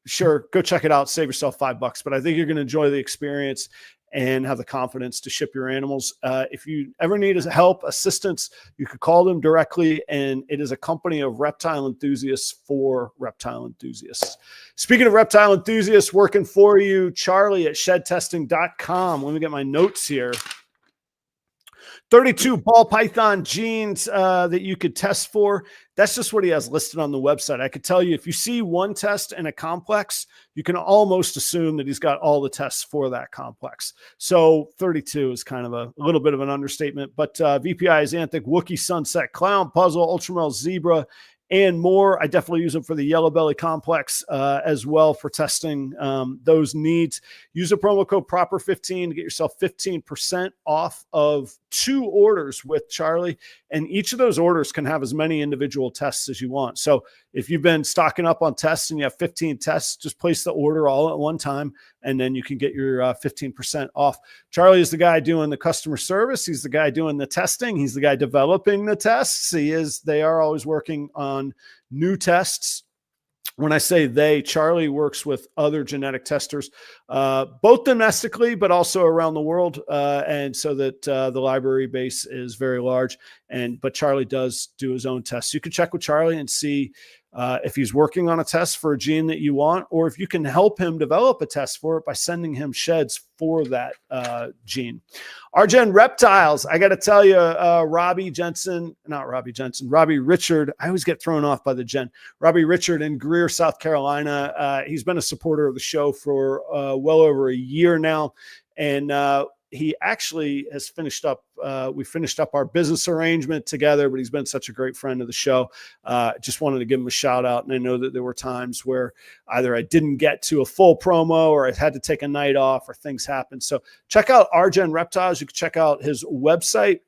Sure, go check it out. Save yourself $5, but I think you're going to enjoy the experience and have the confidence to ship your animals. If you ever need help, assistance, you could call them directly, and it is a company of reptile enthusiasts for reptile enthusiasts. Speaking of reptile enthusiasts working for you, Charlie at shedtesting.com. Let me get my notes here. 32 ball python genes that you could test for. That's just what he has listed on the website. I could tell you, if you see one test in a complex, you can almost assume that he's got all the tests for that complex. So 32 is kind of a little bit of an understatement, but VPI is Anthic, Wookiee, Sunset, Clown, Puzzle, Ultramel, Zebra, and more. I definitely use them for the yellow belly complex as well for testing those needs. Use the promo code PROPER15 to get yourself 15% off of 2 orders with Charlie. And each of those orders can have as many individual tests as you want. So if you've been stocking up on tests and you have 15 tests, just place the order all at one time, and then you can get your 15% off. Charlie is the guy doing the customer service. He's the guy doing the testing. He's the guy developing the tests. They are always working on new tests. When I say they, Charlie works with other genetic testers, both domestically, but also around the world. And so that the library base is very large. But Charlie does do his own tests. You can check with Charlie and see if he's working on a test for a gene that you want, or if you can help him develop a test for it by sending him sheds for that gene. RGen Reptiles, I got to tell you, Robbie Richard. I always get thrown off by the Jen. Robbie Richard in Greer, South Carolina. He's been a supporter of the show for well over a year now. And he actually has finished up. We finished up our business arrangement together, but he's been such a great friend of the show. Just wanted to give him a shout out. And I know that there were times where either I didn't get to a full promo or I had to take a night off or things happened. So check out RGen Reptiles. You can check out his website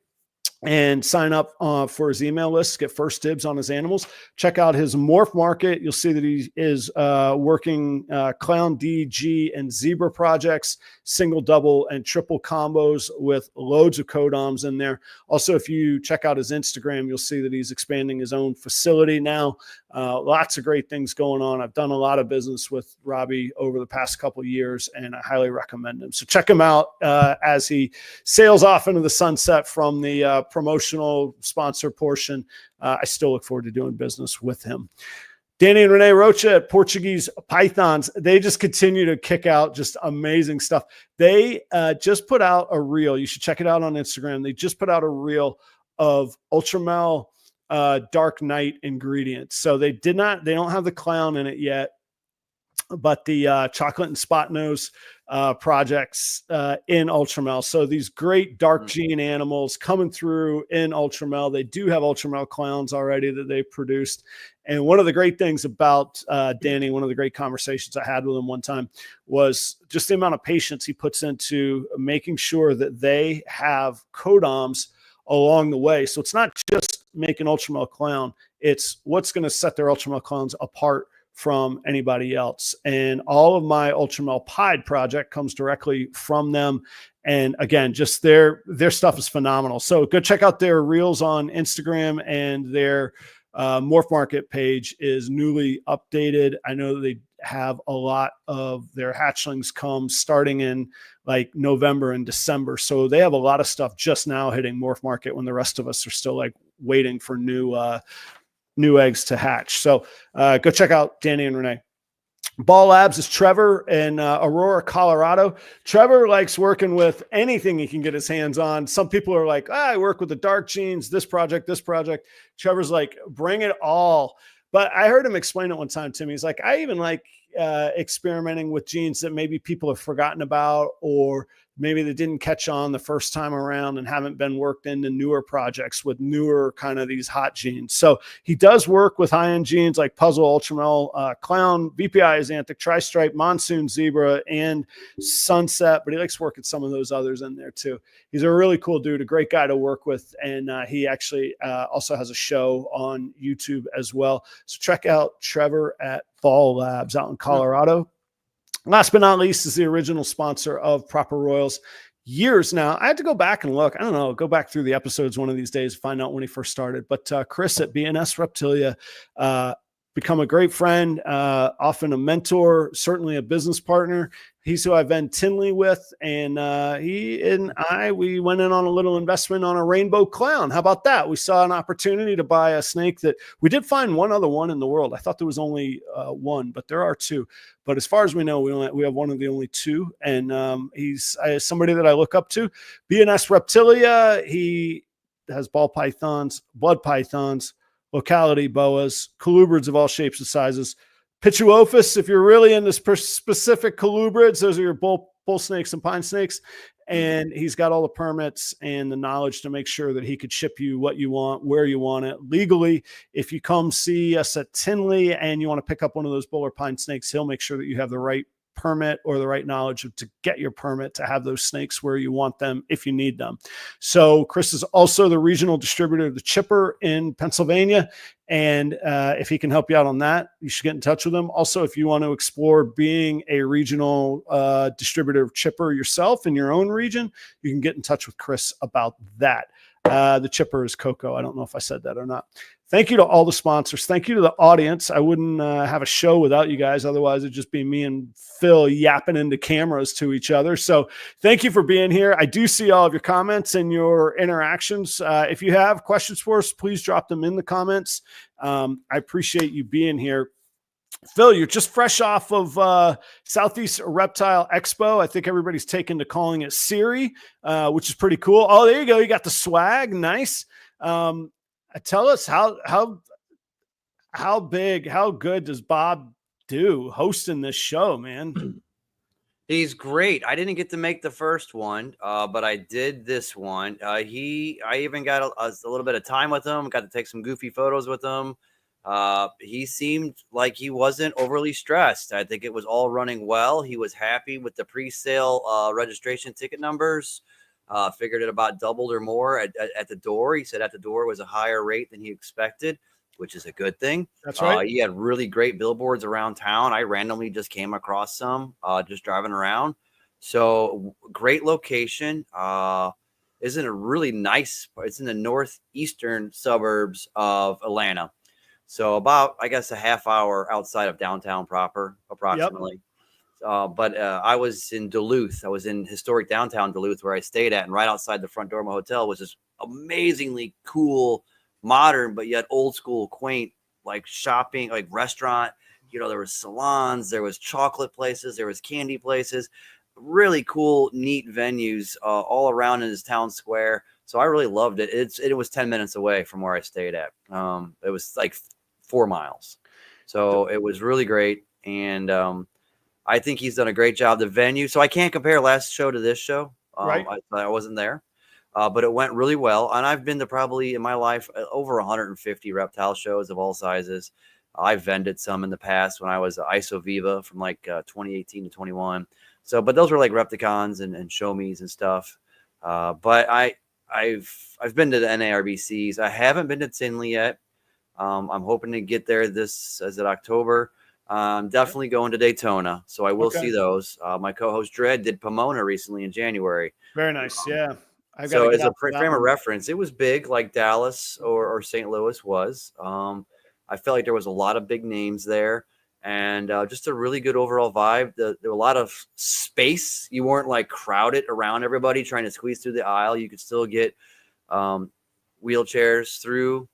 and sign up for his email list, get first dibs on his animals. Check out his morph market. You'll see that he is working clown, DG, and zebra projects, single, double, and triple combos with loads of codoms in there. Also, if you check out his Instagram, you'll see that he's expanding his own facility now. Lots of great things going on. I've done a lot of business with Robbie over the past couple of years, and I highly recommend him. So check him out as he sails off into the sunset from the promotional sponsor portion. I still look forward to doing business with him. Danny and Renee Rocha at Portuguese Pythons, they just continue to kick out just amazing stuff. They just put out a reel. You should check it out on Instagram. They just put out a reel of Ultramel Dark Night ingredients. So they don't have the clown in it yet, but the chocolate and spot nose projects in Ultramel. So these great dark gene animals coming through in Ultramel. They do have Ultramel clowns already that they produced. And one of the great things about Danny, one of the great conversations I had with him one time was just the amount of patience he puts into making sure that they have codoms along the way. So it's not just making Ultramel clown, it's what's going to set their Ultramel clowns apart from anybody else. And all of my Ultramel Pied project comes directly from them. And again, just their stuff is phenomenal. So go check out their reels on Instagram, and their Morph Market page is newly updated. I know they have a lot of their hatchlings come starting in like November and December. So they have a lot of stuff just now hitting Morph Market when the rest of us are still like waiting for new eggs to hatch. So go check out Danny and Renee. Ball Labs is Trevor in Aurora, Colorado. Trevor likes working with anything he can get his hands on. Some people are like, I work with the dark genes, this project. Trevor's like, bring it all. But I heard him explain it one time to me. He's like, I even like experimenting with genes that maybe people have forgotten about, or maybe they didn't catch on the first time around and haven't been worked into newer projects with newer kind of these hot genes. So he does work with high-end genes like Puzzle, Ultramel, Clown, VPI Xanthic, Tri-Stripe, Monsoon Zebra, and Sunset, but he likes working some of those others in there too. He's a really cool dude, a great guy to work with, and he actually also has a show on YouTube as well. So check out Trevor at Ball Labs out in Colorado. Last but not least is the original sponsor of Proper Royals. Years now. I had to go back and look. I don't know. Go back through the episodes one of these days, find out when he first started. But Chris at B and S Reptilia, become a great friend, often a mentor, certainly a business partner. He's who I've been Tinley with, and he and we went in on a little investment on a rainbow clown. How about that? We saw an opportunity to buy a snake that we did find one other one in the world. I thought there was only one, but there are two. But as far as we know, we have one of the only two, and he's somebody that I look up to. B and S Reptilia. He has ball pythons, blood pythons, locality boas, colubrids of all shapes and sizes. Pituophis, if you're really into specific colubrids, those are your bull snakes and pine snakes. And he's got all the permits and the knowledge to make sure that he could ship you what you want, where you want it legally. If you come see us at Tinley and you want to pick up one of those bull or pine snakes, he'll make sure that you have the right permit or the right knowledge to get your permit to have those snakes where you want them if you need them. So Chris is also the regional distributor of the Chipper in Pennsylvania. And if he can help you out on that, you should get in touch with him. Also, if you want to explore being a regional distributor of Chipper yourself in your own region, you can get in touch with Chris about that. The Chipper is Coco. I don't know if I said that or not. Thank you to all the sponsors. Thank you to the audience. I wouldn't have a show without you guys. Otherwise, it'd just be me and Phil yapping into cameras to each other. So thank you for being here. I do see all of your comments and your interactions. If you have questions for us, please drop them in the comments. I appreciate you being here. Phil, you're just fresh off of Southeastern Reptile Expo. I think everybody's taken to calling it Siri, which is pretty cool. Oh, there you go. You got the swag. Nice. Tell us how big, how good does Bob do hosting this show, man? He's great. I didn't get to make the first one, but I did this one. I even got a little bit of time with him, got to take some goofy photos with him. He seemed like he wasn't overly stressed. I think it was all running well. He was happy with the pre-sale registration ticket numbers. Figured it about doubled or more at the door. He said at the door was a higher rate than he expected, which is a good thing. That's right. He had really great billboards around town. I randomly just came across some just driving around. So great location. Isn't a really nice. It's in the northeastern suburbs of Atlanta. So about, I guess, a half hour outside of downtown proper, approximately. Yep. But I was in Duluth. I was in historic downtown Duluth where I stayed at, and right outside the front door of my hotel was this amazingly cool, modern, but yet old school, quaint, like shopping, like restaurant. You know, there was salons, there was chocolate places, there was candy places, really cool, neat venues all around in this town square. So I really loved it. It was 10 minutes away from where I stayed at. It was like 4 miles. So it was really great. And I think he's done a great job. The venue. So I can't compare last show to this show. Right. I wasn't there, but it went really well. And I've been to probably in my life over 150 reptile shows of all sizes. I've vended some in the past when I was at ISO Viva from like 2018 to 21. So, but those were like Repticons and show me's and stuff. But I've been to the NARBCs. I haven't been to Tinley yet. I'm hoping to get there this as it October. I'm definitely going to Daytona, so I will see those. My co-host Dredd did Pomona recently in January. Very nice, yeah. So as a frame of reference, it was big like Dallas or St. Louis was. I felt like there was a lot of big names there, and just a really good overall vibe. There were a lot of space. You weren't like crowded around everybody trying to squeeze through the aisle. You could still get wheelchairs through.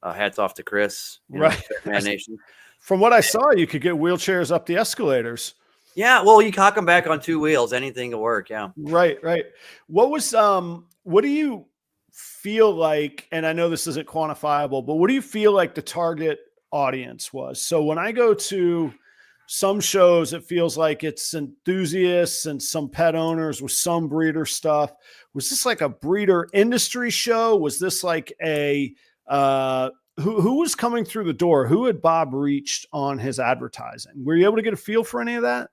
Hats off to Chris, right? Man Nation. From what I saw, you could get wheelchairs up the escalators. Yeah, well, you cock them back on 2 wheels. Anything will work. Yeah. Right. What do you feel like? And I know this isn't quantifiable, but what do you feel like the target audience was? So when I go to some shows, it feels like it's enthusiasts and some pet owners with some breeder stuff. Was this like a breeder industry show? Was this like a who was coming through the door? Who had Bob reached on his advertising? Were you able to get a feel for any of that?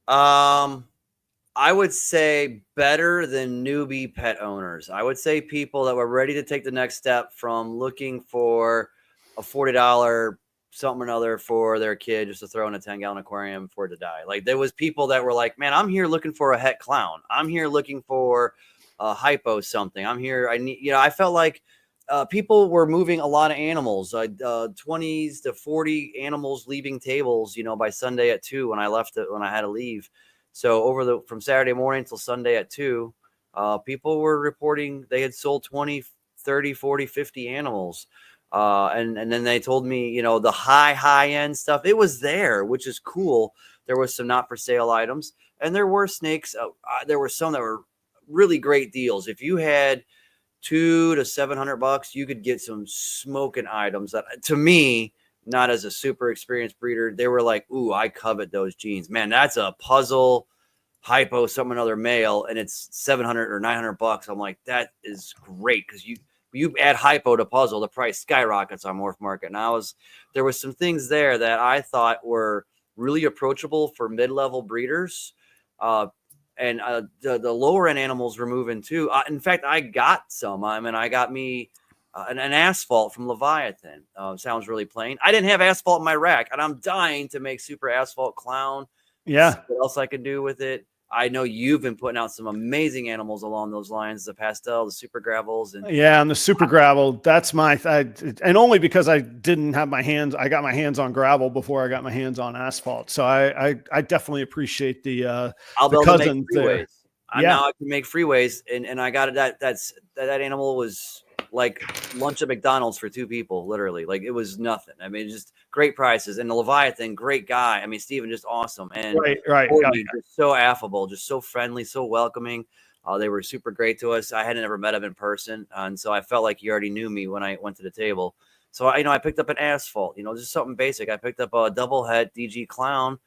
I would say better than newbie pet owners. I would say people that were ready to take the next step from looking for a $40 something or another for their kid just to throw in a 10-gallon aquarium for it to die. Like there was people that were like, man, I'm here looking for a het clown. I'm here looking for a hypo something. I'm here. I felt like people were moving a lot of animals, 20s to 40 animals leaving tables, by Sunday at 2 when I had to leave. So from Saturday morning till Sunday at 2, people were reporting they had sold 20, 30, 40, 50 animals. And then they told me, the high end stuff, it was there, which is cool. There was some not for sale items and there were snakes. There were some that were really great deals. If you had $200 to $700, you could get some smoking items that, to me, not as a super experienced breeder, they were like, ooh, I covet those genes, man. That's a puzzle hypo, some another male, and it's $700 or $900. I'm like, that is great because you add hypo to puzzle, the price skyrockets on Morph Market. And there was some things there that I thought were really approachable for mid-level breeders. And the lower end animals were moving too. In fact, I got some. I got me an asphalt from Leviathan. Sounds really plain. I didn't have asphalt in my rack, and I'm dying to make super asphalt clown. Yeah. What else I could do with it? I know you've been putting out some amazing animals along those lines, the pastel, the super gravels. And yeah, and the super gravel, that's and only because I didn't have my hands, I got my hands on gravel before I got my hands on asphalt. So I definitely appreciate I'll the be able to make cousins there. freeways. Yeah. Now I can make freeways, and I got it. That animal was like lunch at McDonald's for 2 people, literally. Like, it was nothing. I mean, just great prices. And the Leviathan, great guy. I mean, Steven, just awesome. And Right. Courtney, just so affable, just so friendly, so welcoming. They were super great to us. I hadn't ever met him in person, and so I felt like he already knew me when I went to the table. So I picked up an asphalt, just something basic. I picked up a double head DG clown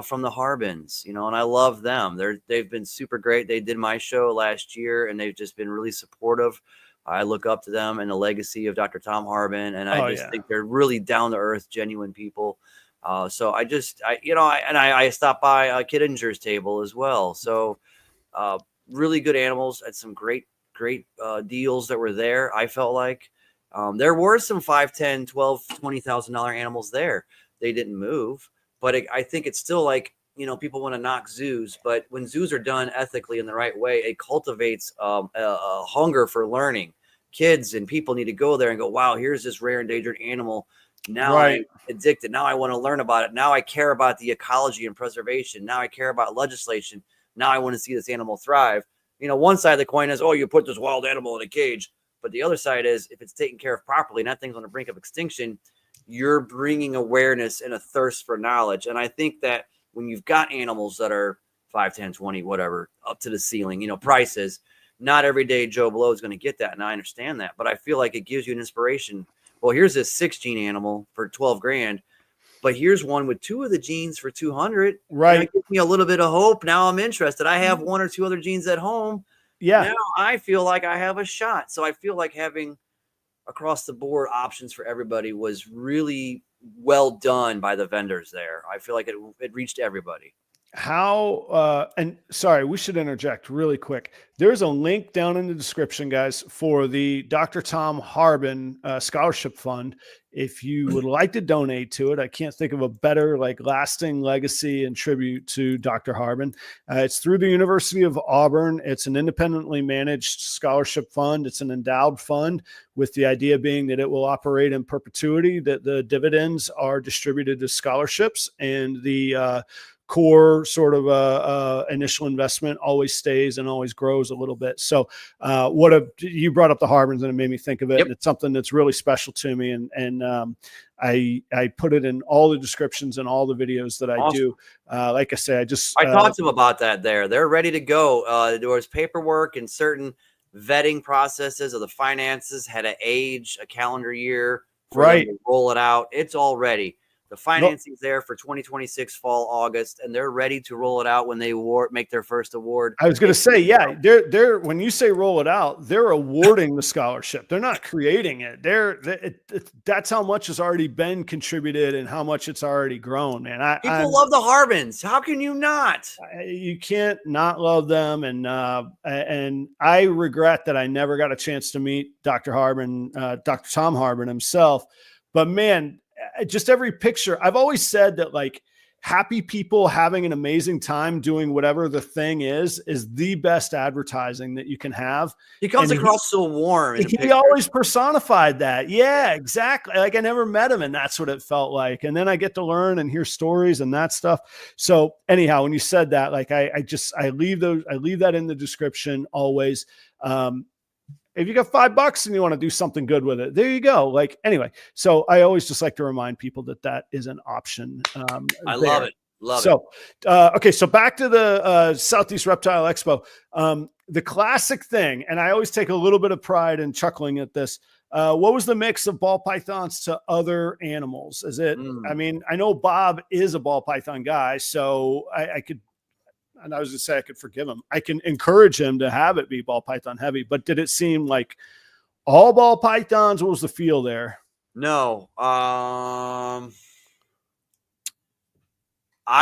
from the Harbins, and I love them. They've been super great. They did my show last year, and they've just been really supportive. I look up to them and the legacy of Dr. Tom Harbin, and I think they're really down to earth, genuine people. So I stopped by Kittinger's table as well. So really good animals at some great deals that were there. I felt like there were some $5, $10, $12, $20,000 animals there. They didn't move, but I think it's still like, people want to knock zoos, but when zoos are done ethically in the right way, it cultivates a hunger for learning. Kids and people need to go there and go, wow, here's this rare endangered animal. Now I'm addicted. Now I want to learn about it. Now I care about the ecology and preservation. Now I care about legislation. Now I want to see this animal thrive. One side of the coin is, oh, you put this wild animal in a cage. But the other side is, if it's taken care of properly and that thing's on the brink of extinction, you're bringing awareness and a thirst for knowledge. And I think that when you've got animals that are 5, 10, 20, whatever, up to the ceiling, prices, not every day Joe Blow is going to get that. And I understand that, but I feel like it gives you an inspiration. Well, here's this 6 gene animal for 12 grand, but here's one with 2 of the genes for 200. Right. It gives me a little bit of hope. Now I'm interested. I have 1 or 2 other genes at home. Yeah. Now I feel like I have a shot. So I feel like having across the board options for everybody was really well done by the vendors there. I feel like it reached everybody. And sorry, we should interject really quick. There's a link down in the description, guys, for the Dr. Tom Harbin Scholarship Fund. If you would like to donate to it, I can't think of a better lasting legacy and tribute to Dr. Harbin. It's through the University of Auburn. It's an independently managed scholarship fund. It's an endowed fund, with the idea being that it will operate in perpetuity, that the dividends are distributed to scholarships, and the core sort of initial investment always stays and always grows a little bit. So you brought up the Harbins, and it made me think of it. Yep. And it's something that's really special to me. And I put it in all the descriptions and all the videos that I do. Like I say, I talked to them about that there. They're ready to go. There was paperwork and certain vetting processes of the finances had an age, a calendar year for them to roll it out. It's all ready. The financing's there for 2026 fall, August, and they're ready to roll it out when they make their first award. I was going to say, yeah, they're when you say roll it out, they're awarding the scholarship. They're not creating it. That's how much has already been contributed and how much it's already grown, man. People love the Harbins. How can you not? You can't not love them. And I regret that I never got a chance to meet Dr. Harbin, Dr. Tom Harbin himself. But man, just every picture, I've always said that happy people having an amazing time doing whatever the thing is the best advertising that you can have. He comes across so warm. He always personified that. Yeah, exactly. I never met him, and that's what it felt like. And then I get to learn and hear stories and that stuff. So anyhow, when you said that, I leave that in the description always. If you got $5 and you want to do something good with it, there you go. Anyway, so I always just like to remind people that is an option. I love it. Okay. So back to the Southeast Reptile Expo. The classic thing, and I always take a little bit of pride in chuckling at this. What was the mix of ball pythons to other animals? Is it, I mean, I know Bob is a ball python guy, so I could, and I was going to say I could forgive him. I can encourage him to have it be ball python heavy, but did it seem like all ball pythons? What was the feel there? No. I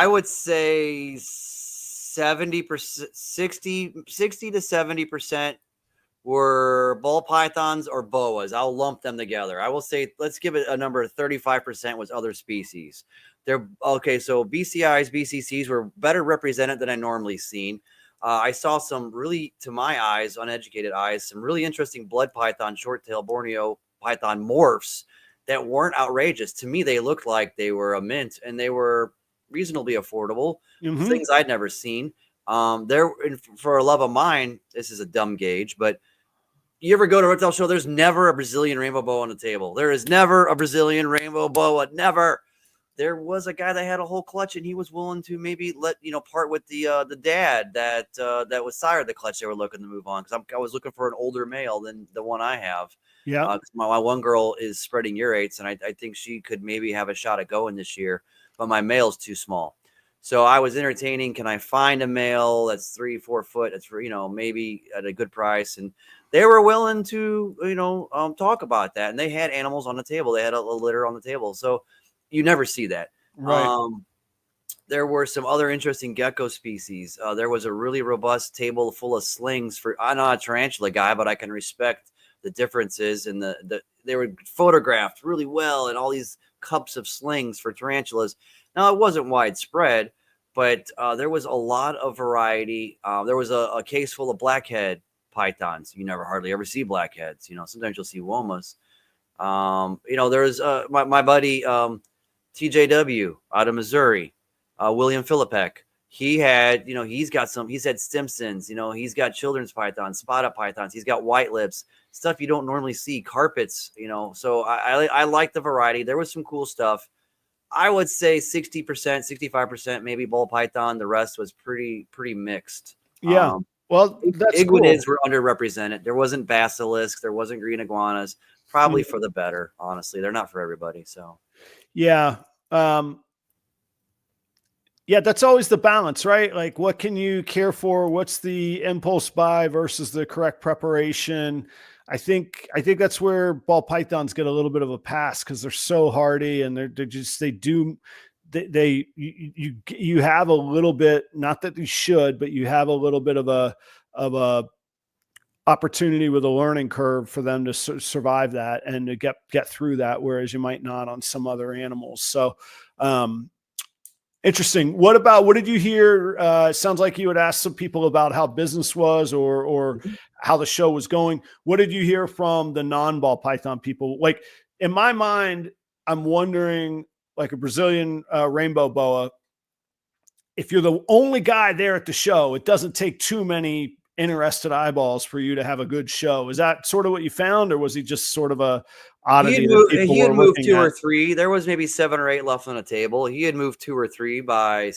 would say 70%, 60 to 70% were ball pythons or boas. I'll lump them together. I will say, let's give it a number. 35% was other species. They're okay. So BCIs, BCCs were better represented than I normally seen. I saw some really, to my eyes, uneducated eyes, some really interesting blood python, short-tail Borneo python morphs that weren't outrageous. To me, they looked like they were a mint, and they were reasonably affordable. Things I'd never seen. For a love of mine, this is a dumb gauge, but you ever go to a reptile show? There's never a Brazilian rainbow boa on the table. There is never a Brazilian rainbow boa. Never. There was a guy that had a whole clutch, and he was willing to maybe part with the dad that was sired the clutch they were looking to move on, because I was looking for an older male than the one I have. Yeah. My one girl is spreading urates, and I think she could maybe have a shot at going this year, but my male's too small. So I was entertaining, can I find a male that's 3-4 foot? That's maybe at a good price. And they were willing to, talk about that. And they had animals on the table. They had a litter on the table. So you never see that. Right. There were some other interesting gecko species. There was a really robust table full of slings I'm not a tarantula guy, but I can respect the differences. And they were photographed really well, and all these cups of slings for tarantulas. Now, it wasn't widespread, but there was a lot of variety. There was a case full of blackhead pythons. You never hardly ever see blackheads. Sometimes you'll see womas. There's my buddy TJW out of Missouri, William Philippek. He had, he's had Stimsons, he's got children's pythons, spotted pythons. He's got white lips, stuff you don't normally see, carpets, So I like the variety. There was some cool stuff. I would say 60%, 65%, maybe ball python. The rest was pretty mixed. Yeah. Well, that's iguanids cool. were underrepresented. There wasn't basilisk. There wasn't green iguanas. Probably for the better, honestly. They're not for everybody. So, yeah. Yeah, that's always the balance, right? Like, what can you care for? What's the impulse buy versus the correct preparation? I think that's where ball pythons get a little bit of a pass, because they're so hardy, and you have a little bit, not that you should, but you have a little bit of a opportunity with a learning curve for them to survive that and to get through that, whereas you might not on some other animals. So, interesting. What did you hear? Sounds like you had asked some people about how business was or how the show was going. What did you hear from the non-ball python people? Like, in my mind, I'm wondering, like a Brazilian rainbow boa, if you're the only guy there at the show, it doesn't take too many interested eyeballs for you to have a good show. Is that sort of what you found, or was he just sort of a oddity? He had moved 2 or 3. There was maybe 7 or 8 left on the table. He had moved 2 or 3 by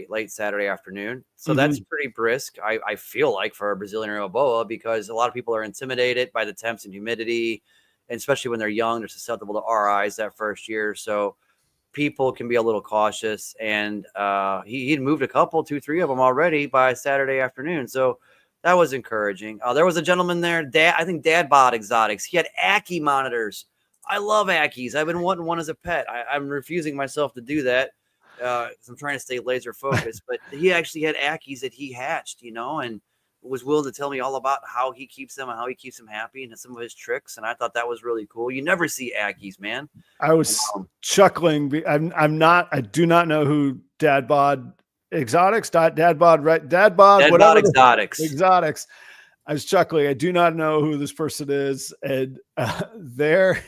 late Saturday afternoon. So that's pretty brisk. I feel like, for a Brazilian rainbow boa, because a lot of people are intimidated by the temps and humidity, and especially when they're young, they're susceptible to RIs that first year. So people can be a little cautious, and he'd moved a couple, 2, 3 of them already by Saturday afternoon. So that was encouraging. There was a gentleman there, I think Dad Bod Exotics. He had Ackie monitors. I love Ackies. I've been wanting one as a pet. I'm refusing myself to do that because I'm trying to stay laser focused. But he actually had Ackies that he hatched, and was willing to tell me all about how he keeps them and how he keeps them happy and some of his tricks. And I thought that was really cool. You never see Ackies, man. I was chuckling. I do not know who Dad Bod Exotics, Dad Bod Exotics. I was chuckling. I do not know who this person is, and their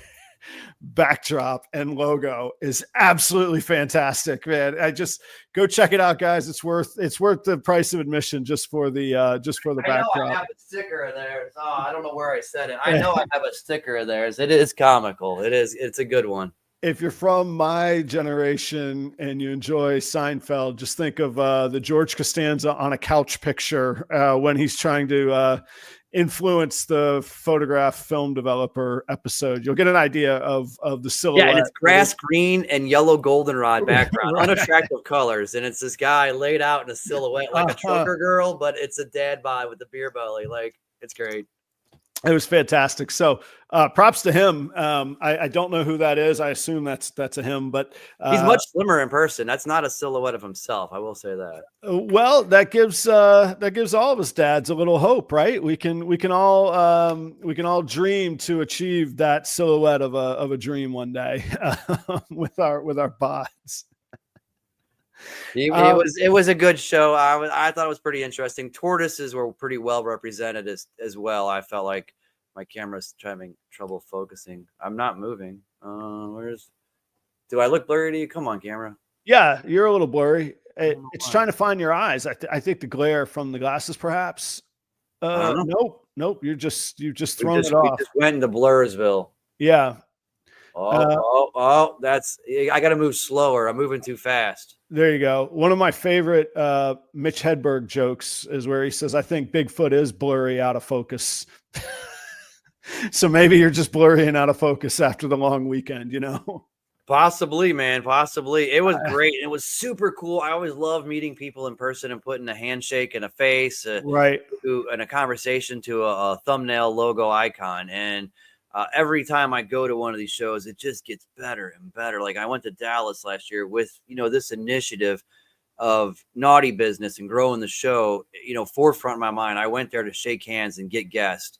backdrop and logo is absolutely fantastic, man. I just go check it out, guys. It's worth the price of admission just for the backdrop. I have a sticker of theirs. Oh, I don't know where I said it. I know I have a sticker of theirs. It is comical. It's a good one. If you're from my generation and you enjoy Seinfeld, just think of the George Costanza on a couch picture when he's trying to influence the photograph film developer episode. You'll get an idea of the silhouette. Yeah, and it's grass green and yellow goldenrod background, right. Unattractive colors, and it's this guy laid out in a silhouette like a choker girl, but it's a dad bod with the beer belly. Like, it's great. It was fantastic. So props to him. I don't know who that is. I assume that's a him, but He's much slimmer in person. That's not a silhouette of himself. I will say that. well, that gives all of us dads a little hope, right? We can all dream to achieve that silhouette of a dream one day with our bods. It was a good show. I thought it was pretty interesting. Tortoises were pretty well represented as well. I felt like my camera's having trouble focusing. I'm not moving. Do I look blurry to you? Come on, camera. Yeah, you're a little blurry. It's trying to find your eyes. I think the glare from the glasses, perhaps. Nope. You're just throwing it off. We just went into Blurrsville. Yeah. That's, I got to move slower. I'm moving too fast. There you go. One of my favorite Mitch Hedberg jokes is where he says, I think Bigfoot is blurry out of focus. So maybe you're just blurry and out of focus after the long weekend, you know? Possibly, man. Possibly. It was great. It was super cool. I always love meeting people in person and putting a handshake and a face right and a conversation to a thumbnail logo icon. And every time I go to one of these shows, it just gets better and better. Like I went to Dallas last year with, this initiative of naughty business and growing the show, forefront in my mind. I went there to shake hands and get guests,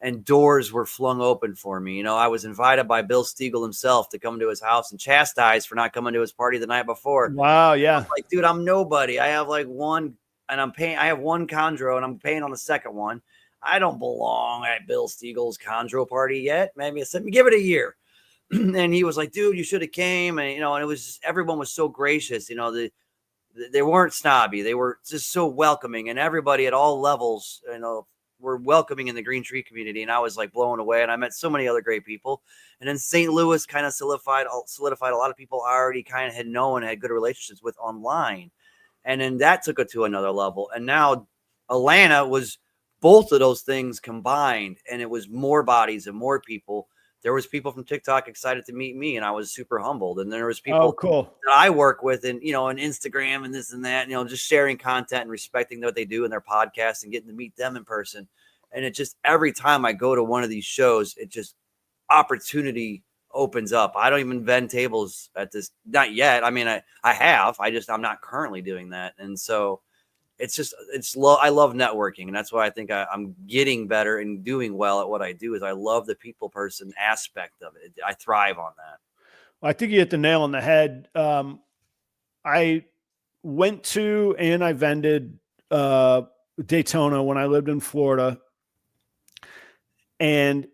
and doors were flung open for me. I was invited by Bill Stiegel himself to come to his house and chastised for not coming to his party the night before. Wow. Yeah. Like, dude, I'm nobody. I have like one, and I have one chondro and I'm paying on the second one. I don't belong at Bill Stiegel's chondro party yet. Maybe give it a year. And he was like, dude, you should have came. And, and it was just, everyone was so gracious. They weren't snobby. They were just so welcoming, and everybody at all levels, were welcoming in the green tree community. And I was like blown away. And I met so many other great people. And then St. Louis kind of solidified a lot of people I already kind of had known and had good relationships with online. And then that took it to another level. And now Atlanta was both of those things combined, and it was more bodies and more people. There was people from TikTok excited to meet me, and I was super humbled. And there was people cool that I work with, and on Instagram and this and that, just sharing content and respecting what they do in their podcast and getting to meet them in person. And it just, every time I go to one of these shows, it just, opportunity opens up. I don't even vend tables at this, not yet. I mean, I have, I'm not currently doing that. And so I love networking. And that's why I think I'm getting better and doing well at what I do, is I love the people person aspect of it. I thrive on that. Well, I think you hit the nail on the head. I went to, and I vended Daytona when I lived in Florida. And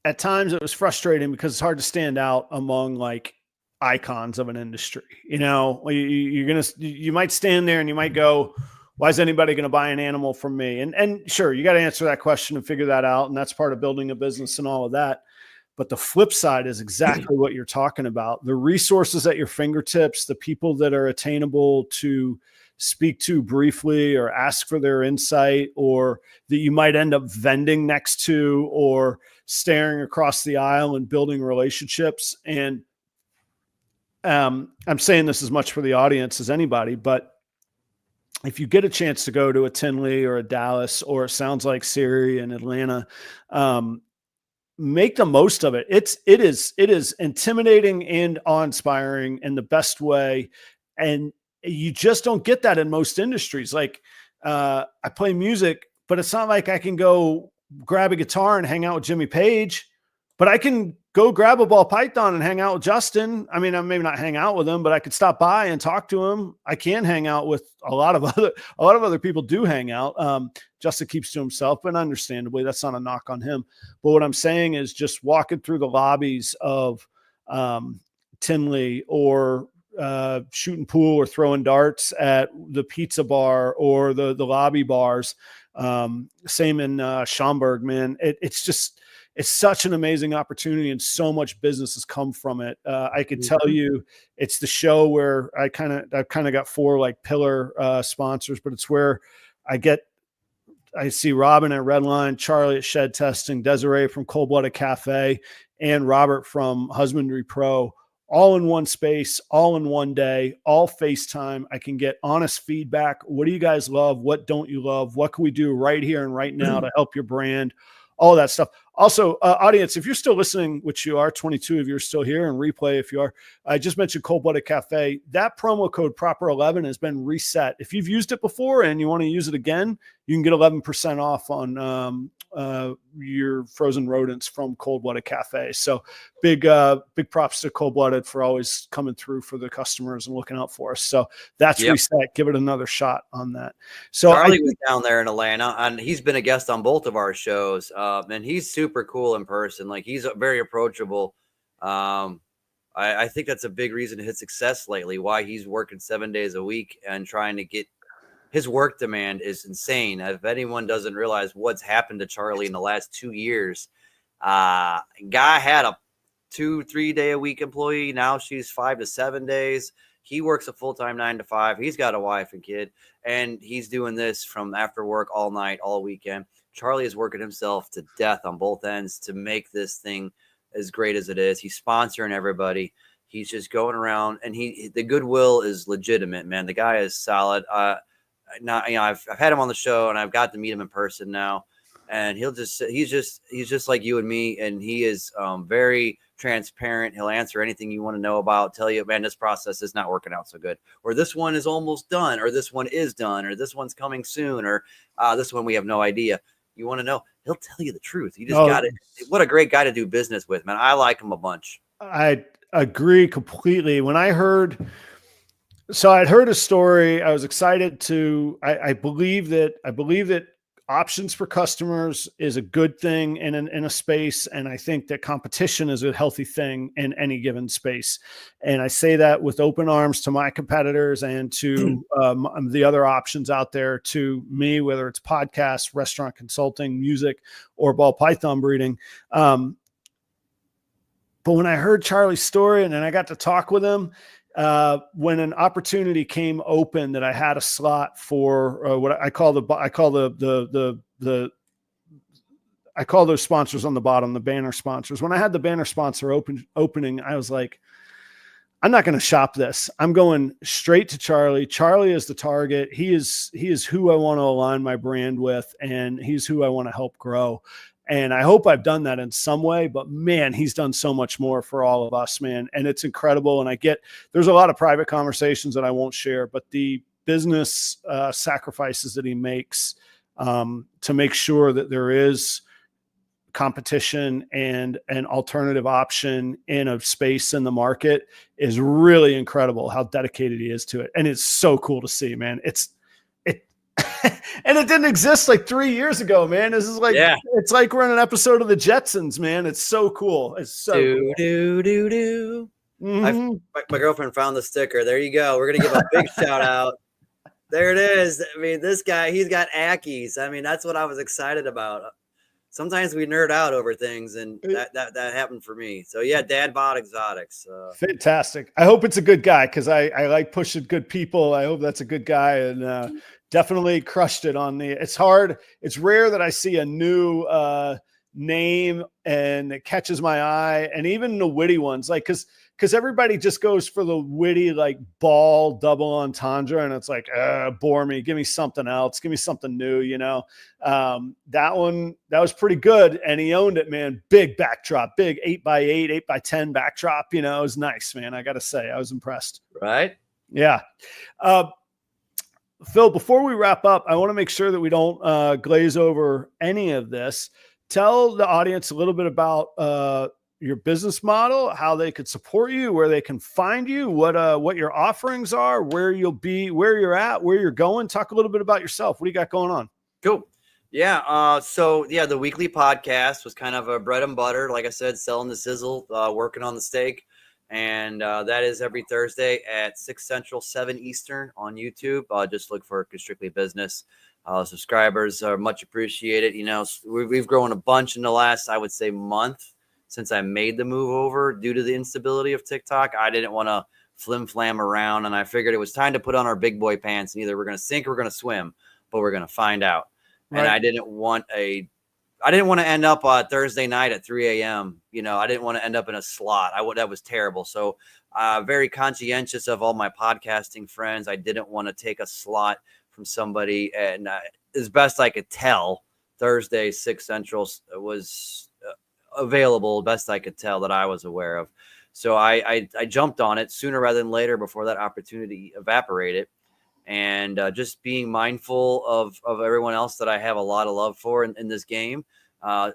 at times it was frustrating because it's hard to stand out among like icons of an industry. You might stand there and you might go, why is anybody going to buy an animal from me? And sure, you got to answer that question and figure that out. And that's part of building a business and all of that. But the flip side is exactly what you're talking about. The resources at your fingertips, the people that are attainable to speak to briefly or ask for their insight, or that you might end up vending next to or staring across the aisle and building relationships. And I'm saying this as much for the audience as anybody, but if you get a chance to go to a Tinley or a Dallas, or it sounds like Siri in Atlanta, make the most of it. It is intimidating and awe-inspiring in the best way. And you just don't get that in most industries. Like I play music, but it's not like I can go grab a guitar and hang out with Jimmy Page, but I can go grab a ball python and hang out with Justin. I mean, I maybe not hang out with him, but I could stop by and talk to him. I can hang out with a lot of other people do hang out. Justin keeps to himself, but understandably, that's not a knock on him. But what I'm saying is just walking through the lobbies of Tinley, or shooting pool or throwing darts at the pizza bar or the lobby bars. Same in Schaumburg, man. It's such an amazing opportunity, and so much business has come from it. I could tell you it's the show where I've kind of got 4 like pillar sponsors, but it's where I see Robin at Redline, Charlie at Shed Testing, Desiree from Cold Blooded Cafe, and Robert from Husbandry Pro, all in one space, all in one day, all FaceTime. I can get honest feedback. What do you guys love? What don't you love? What can we do right here and right now to help your brand? all that stuff. Also, audience, if you're still listening, which you are, 22 of you are still here, and replay if you are, I just mentioned Cold Blooded Cafe. That promo code Proper11 has been reset. If you've used it before and you want to use it again, you can get 11% off on your frozen rodents from Cold Blooded Cafe. So big props to Cold Blooded for always coming through for the customers and looking out for us. So that's reset. Give it another shot on that. So Charlie was down there in Atlanta, and he's been a guest on both of our shows. And he's super cool in person. Like, he's very approachable. I think that's a big reason to his success lately, why he's working 7 days a week and trying to get his work demand is insane. If anyone doesn't realize what's happened to Charlie in the last 2 years, guy had a 2-3 day a week employee. Now she's 5 to 7 days. He works a full-time 9 to 5. He's got a wife and kid, and he's doing this from after work all night, all weekend. Charlie is working himself to death on both ends to make this thing as great as it is. He's sponsoring everybody. He's just going around, and the goodwill is legitimate, man. The guy is solid. I've had him on the show, and I've got to meet him in person now, and he's just like you and me, and he is very transparent. He'll answer anything you want to know about, tell you, man, this process is not working out so good, or this one is almost done, or this one is done, or this one's coming soon, or this one we have no idea. You want to know, he'll tell you the truth. You just got it. What a great guy to do business with, man. I like him a bunch. I agree completely. When I'd heard a story, I was excited to, I believe that options for customers is a good thing in a space. And I think that competition is a healthy thing in any given space. And I say that with open arms to my competitors and to the other options out there to me, whether it's podcasts, restaurant consulting, music, or ball python breeding. But when I heard Charlie's story and then I got to talk with him, when an opportunity came open that I had a slot for what I call those sponsors on the bottom, the banner sponsors. When I had the banner sponsor opening, I was like, I'm not going to shop this. I'm going straight to Charlie. Charlie is the target. He is who I want to align my brand with, and he's who I want to help grow. And I hope I've done that in some way, but man, he's done so much more for all of us, man. And it's incredible. And there's a lot of private conversations that I won't share, but the business sacrifices that he makes to make sure that there is competition and an alternative option in a space in the market is really incredible how dedicated he is to it. And it's so cool to see, man. And it didn't exist like 3 years ago, man. This is like, It's like we're in an episode of the Jetsons, man. It's so cool. It's so cool. Mm-hmm. My girlfriend found the sticker. There you go. We're going to give a big shout out. There it is. I mean, this guy, he's got Ackies. I mean, that's what I was excited about. Sometimes we nerd out over things, and that happened for me. So yeah, Dad bought exotics. Fantastic. I hope it's a good guy, because I like pushing good people. I hope that's a good guy, and definitely crushed it on the. It's hard. It's rare that I see a new name and it catches my eye, and even the witty ones, like because everybody just goes for the witty, like ball double entendre, and it's like, bore me, give me something else, give me something new, that was pretty good, and he owned it, man. Big backdrop, big 8x8, 8x10 backdrop, it was nice, man. I gotta say, I was impressed. Right? Yeah. Phil, before we wrap up, I want to make sure that we don't glaze over any of this. Tell the audience a little bit about your business model, how they could support you, where they can find you, what your offerings are, where you'll be, where you're at, where you're going. Talk a little bit about yourself. What do you got going on? Cool. Yeah. The weekly podcast was kind of a bread and butter. Like I said, selling the sizzle, working on the steak. And that is every Thursday at 6 Central, 7 Eastern on YouTube. Just look for Constrictly Business. Subscribers are much appreciated. We've grown a bunch in the last, I would say, month since I made the move over due to the instability of TikTok. I didn't want to flim-flam around, and I figured it was time to put on our big boy pants, and either we're going to sink or we're going to swim, but we're going to find out. Right. And I didn't want to end up on Thursday night at 3 a.m. I didn't want to end up in a slot. That was terrible. So very conscientious of all my podcasting friends. I didn't want to take a slot from somebody. And as best I could tell, Thursday, 6 Central was available, best I could tell that I was aware of. So I jumped on it sooner rather than later before that opportunity evaporated. And just being mindful of everyone else that I have a lot of love for in this game.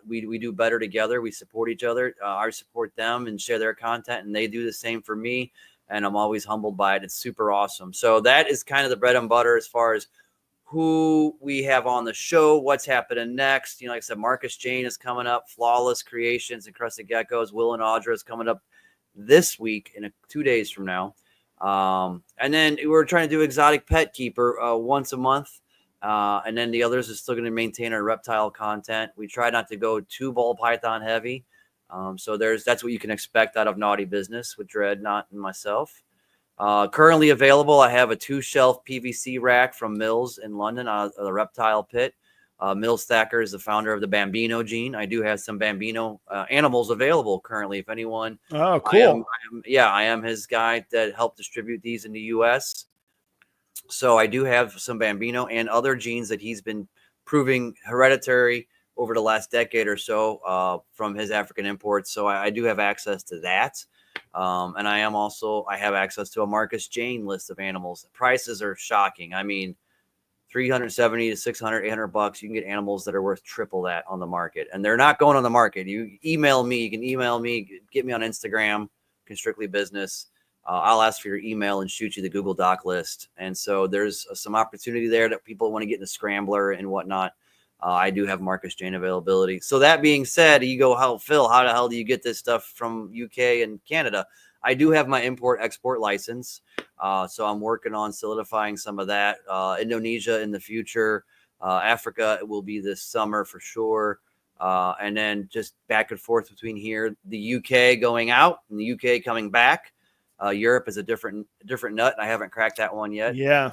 We do better together. We support each other. I support them and share their content, and they do the same for me. And I'm always humbled by it. It's super awesome. So that is kind of the bread and butter as far as who we have on the show, what's happening next. Like I said, Marcus Jane is coming up, Flawless Creations and Crested Geckos. Will and Audra is coming up this week 2 days from now. And then we're trying to do Exotic Pet Keeper once a month. And then the others are still going to maintain our reptile content. We try not to go too ball python heavy. So that's what you can expect out of Naughty Business with Dreadnought and myself. Currently available, I have a 2-shelf PVC rack from Mills in London, the reptile pit. Mills Thacker is the founder of the Bambino gene. I do have some Bambino animals available currently. If anyone, oh, cool. I am his guy that helped distribute these in the U.S. So I do have some Bambino and other genes that he's been proving hereditary over the last decade or so from his African imports. So I do have access to that. And I have access to a Marcus Jane list of animals. The prices are shocking. I mean, $370 to $600, $800. You can get animals that are worth triple that on the market, and they're not going on the market. You can email me, get me on Instagram, Constrictly Business. I'll ask for your email and shoot you the Google Doc list. And so there's some opportunity there that people want to get in the scrambler and whatnot. I do have Marcus Jane availability. So that being said, you go, Phil, how the hell do you get this stuff from UK and Canada? I do have my import-export license. So I'm working on solidifying some of that. Indonesia in the future. Africa will be this summer for sure. And then just back and forth between here, the UK going out and the UK coming back. Europe is a different nut. I haven't cracked that one yet. Yeah.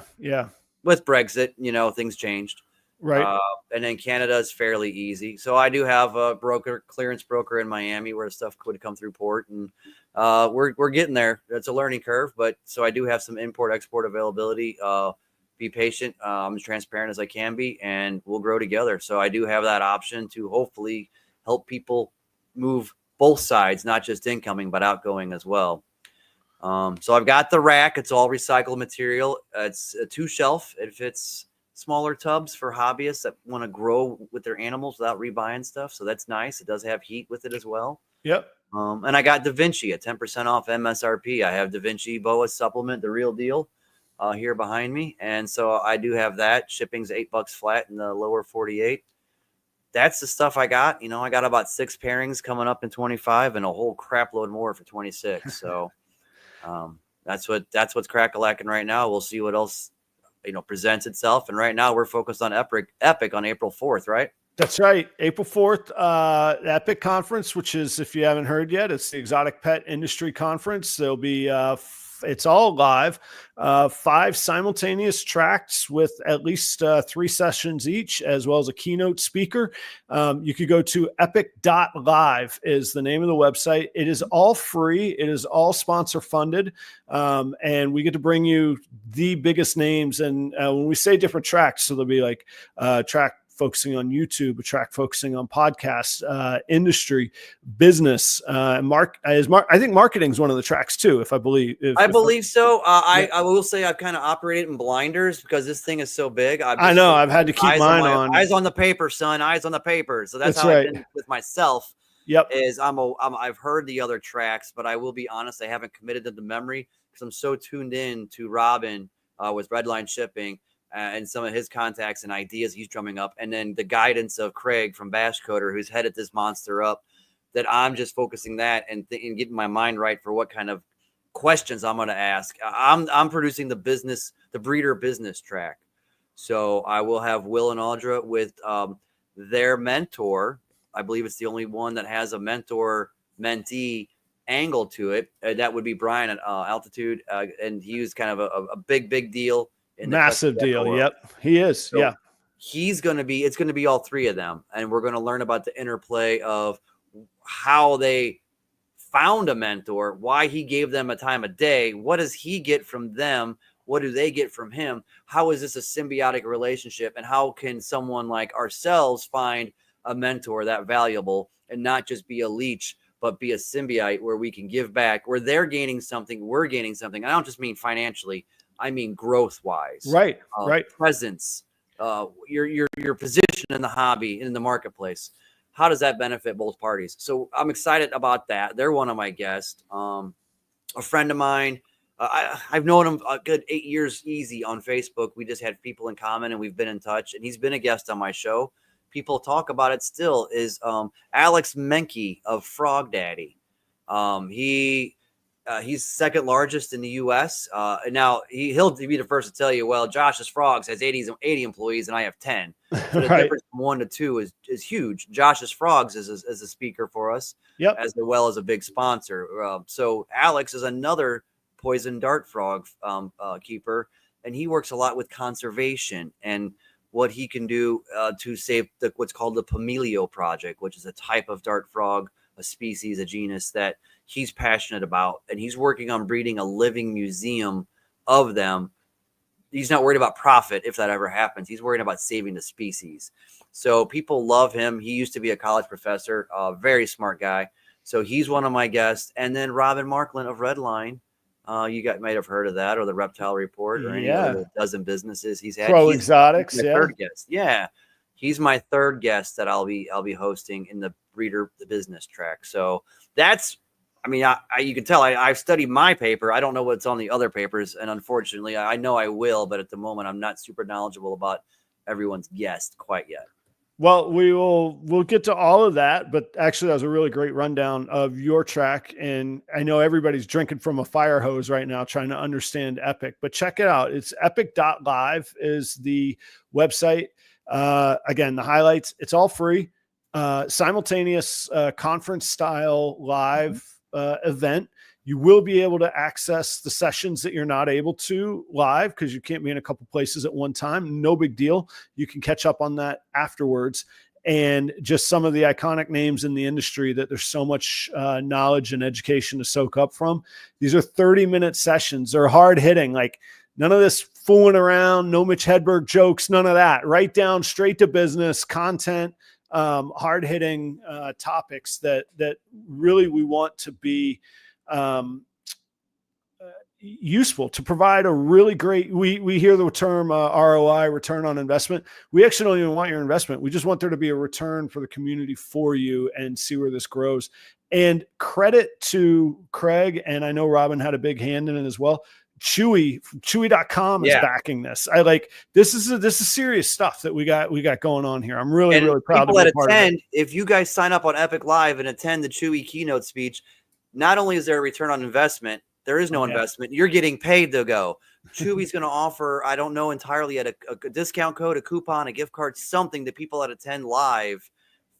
With Brexit, things changed. Right. And then Canada is fairly easy. So I do have a clearance broker in Miami where the stuff could come through port, and we're getting there. It's a learning curve, but so I do have some import-export availability. Be patient. I'm as transparent as I can be, and we'll grow together. So I do have that option to hopefully help people move both sides, not just incoming, but outgoing as well. So I've got the rack. It's all recycled material. It's a 2-shelf. It fits smaller tubs for hobbyists that want to grow with their animals without rebuying stuff. So that's nice. It does have heat with it as well. Yep. And I got Da Vinci at 10% off MSRP. I have Da Vinci Boa supplement, the real deal, here behind me. And so I do have that. Shipping's $8 flat in the lower 48. That's the stuff I got. I got about 6 pairings coming up in 25 and a whole crap load more for 26. So that's what's crack-a-lacking right now. We'll see what else presents itself. And right now we're focused on Epic on April 4th, right? That's right. April 4th, Epic Conference, which is, if you haven't heard yet, it's the Exotic Pet Industry Conference. There'll be, it's all live, 5 simultaneous tracks with at least 3 sessions each, as well as a keynote speaker. You could go to epic.live is the name of the website. It is all free. It is all sponsor funded. And we get to bring you the biggest names. And when we say different tracks, so there'll be like track focusing on YouTube, a track focusing on podcasts, industry, business, I think marketing is one of the tracks too, if I believe. I believe so. I will say I've kind of operated in blinders because this thing is so big. I know I've had to keep mine on. Eyes on the paper, son. Eyes on the paper. So that's how right. I've been with myself. Yep. I've heard the other tracks, but I will be honest, I haven't committed to the memory because I'm so tuned in to Robin with Redline Shipping. And some of his contacts and ideas he's drumming up, and then the guidance of Craig from Bash Coder, who's headed this monster up, that I'm just focusing that and getting my mind right for what kind of questions I'm going to ask. I'm producing the breeder business track. So I will have Will and Audra with their mentor. I believe it's the only one that has a mentor-mentee angle to it. That would be Brian at Altitude. And he was kind of a big deal. Massive deal. World. Yep. He is. So yeah. It's going to be all 3 of them. And we're going to learn about the interplay of how they found a mentor, why he gave them a time of day. What does he get from them? What do they get from him? How is this a symbiotic relationship? And how can someone like ourselves find a mentor that valuable and not just be a leech, but be a symbiote where we can give back, where they're gaining something, we're gaining something. I don't just mean financially, I mean growth wise, right? Presence, your position in the hobby, in the marketplace. How does that benefit both parties? So I'm excited about that. They're one of my guests. A friend of mine, I've known him a good 8 years easy on Facebook. We just had people in common and we've been in touch, and he's been a guest on my show. People talk about it still, is Alex Menke of Frog Daddy. He's second largest in the U.S. Now he'll be the first to tell you, well, Josh's Frogs has 80 employees and I have 10. So the difference from 1 to 2 is huge. Josh's Frogs is a speaker for us, as well as a big sponsor. So Alex is another poison dart frog keeper, and he works a lot with conservation and what he can do to save what's called the Pomelio Project, which is a type of dart frog, a species, a genus that he's passionate about, and he's working on breeding a living museum of them. He's not worried about profit if that ever happens. He's worried about saving the species. So people love him. He used to be a college professor, a very smart guy. So he's one of my guests. And then Robin Markland of Redline. You guys might have heard of that, or the Reptile Report, or any other dozen businesses he's had. Pro Exotics, third guest. Yeah. He's my third guest that I'll be hosting in the Breeder the Business track. So that's, I mean, you can tell I've studied my paper. I don't know what's on the other papers, and unfortunately, I know I will, but at the moment, I'm not super knowledgeable about everyone's guest quite yet. Well, we'll get to all of that, but actually, that was a really great rundown of your track, and I know everybody's drinking from a fire hose right now trying to understand Epic, but check it out. It's epic.live is the website. Again, the highlights. It's all free. Simultaneous conference style live event. You will be able to access the sessions that you're not able to live because you can't be in a couple places at one time. No big deal. You can catch up on that afterwards. And just some of the iconic names in the industry that there's so much knowledge and education to soak up from. These are 30-minute sessions. They're hard hitting, like none of this fooling around, no Mitch Hedberg jokes, none of that. Right down, straight to business content. Hard hitting topics that really we want to be useful, to provide a really great, we hear the term ROI, return on investment. We actually don't even want your investment. We just want there to be a return for the community for you and see where this grows. And credit to Craig, and I know Robin had a big hand in it as well. Chewy.com is backing this. This is serious stuff that we got going on here. I'm really proud to be a part of it. If you guys sign up on Epic Live and attend the Chewy keynote speech, not only is there a return on investment, there is no investment. You're getting paid to go. Chewy's going to offer, I don't know entirely, at a discount code, a coupon, a gift card, something to people that attend live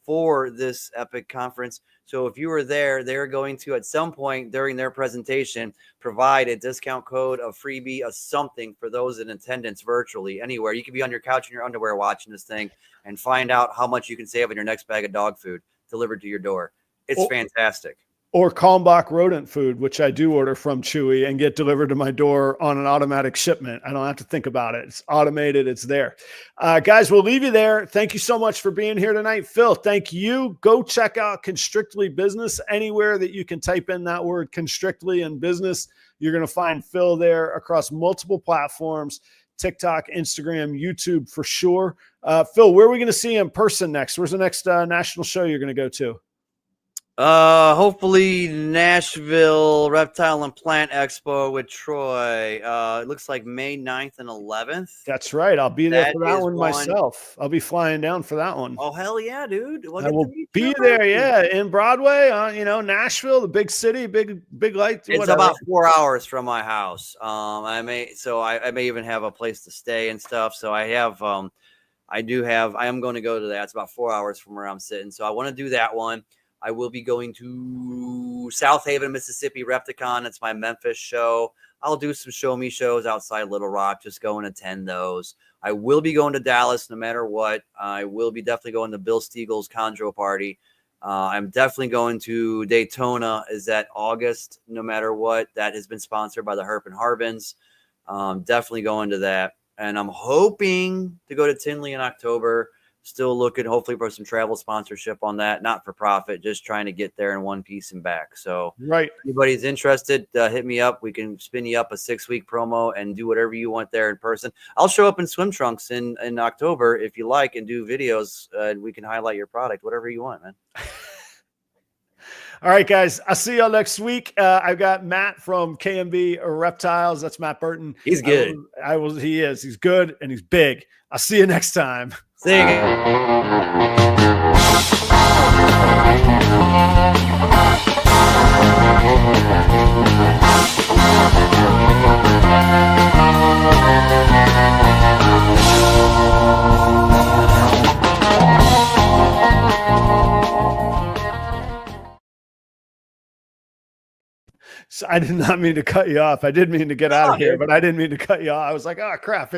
for this Epic conference. So if you were there, they're going to, at some point during their presentation, provide a discount code, a freebie, a something for those in attendance virtually anywhere. You could be on your couch in your underwear watching this thing and find out how much you can save on your next bag of dog food delivered to your door. It's fantastic. Or Kalmbach rodent food, which I do order from Chewy and get delivered to my door on an automatic shipment. I don't have to think about it. It's automated. It's there. Guys, we'll leave you there. Thank you so much for being here tonight. Phil, thank you. Go check out Constrictly Business. Anywhere that you can type in that word Constrictly and business, you're going to find Phil there across multiple platforms, TikTok, Instagram, YouTube for sure. Phil, where are we going to see you in person next? Where's the next national show you're going to go to? Hopefully Nashville Reptile and Plant Expo with Troy. It looks like May 9th and 11th. That's right. I'll be there for that one myself. I'll be flying down for that one. Oh, hell yeah, dude. I will be there. Yeah. In Broadway, Nashville, the big city, big light. It's about 4 hours from my house. I may even have a place to stay and stuff. So I am going to go to that. It's about 4 hours from where I'm sitting. So I want to do that one. I will be going to South Haven, Mississippi, Repticon. It's my Memphis show. I'll do some show me shows outside Little Rock. Just go and attend those. I will be going to Dallas no matter what. I will be definitely going to Bill Stiegel's Chondro Party. I'm definitely going to Daytona. Is that August no matter what? That has been sponsored by the Herp and Harbins. Definitely going to that. And I'm hoping to go to Tinley in October. Still looking, hopefully, for some travel sponsorship on that. Not for profit, just trying to get there in one piece and back. So, right. If anybody's interested, hit me up. We can spin you up a 6-week promo and do whatever you want there in person. I'll show up in swim trunks in October if you like, and do videos. And we can highlight your product, whatever you want, man. All right, guys. I'll see y'all next week. I've got Matt from KMB Reptiles. That's Matt Burton. He's good. He is. He's good and he's big. I'll see you next time. See So I did not mean to cut you off. I did mean to get out of here, but I didn't mean to cut you off. I was like, oh, crap.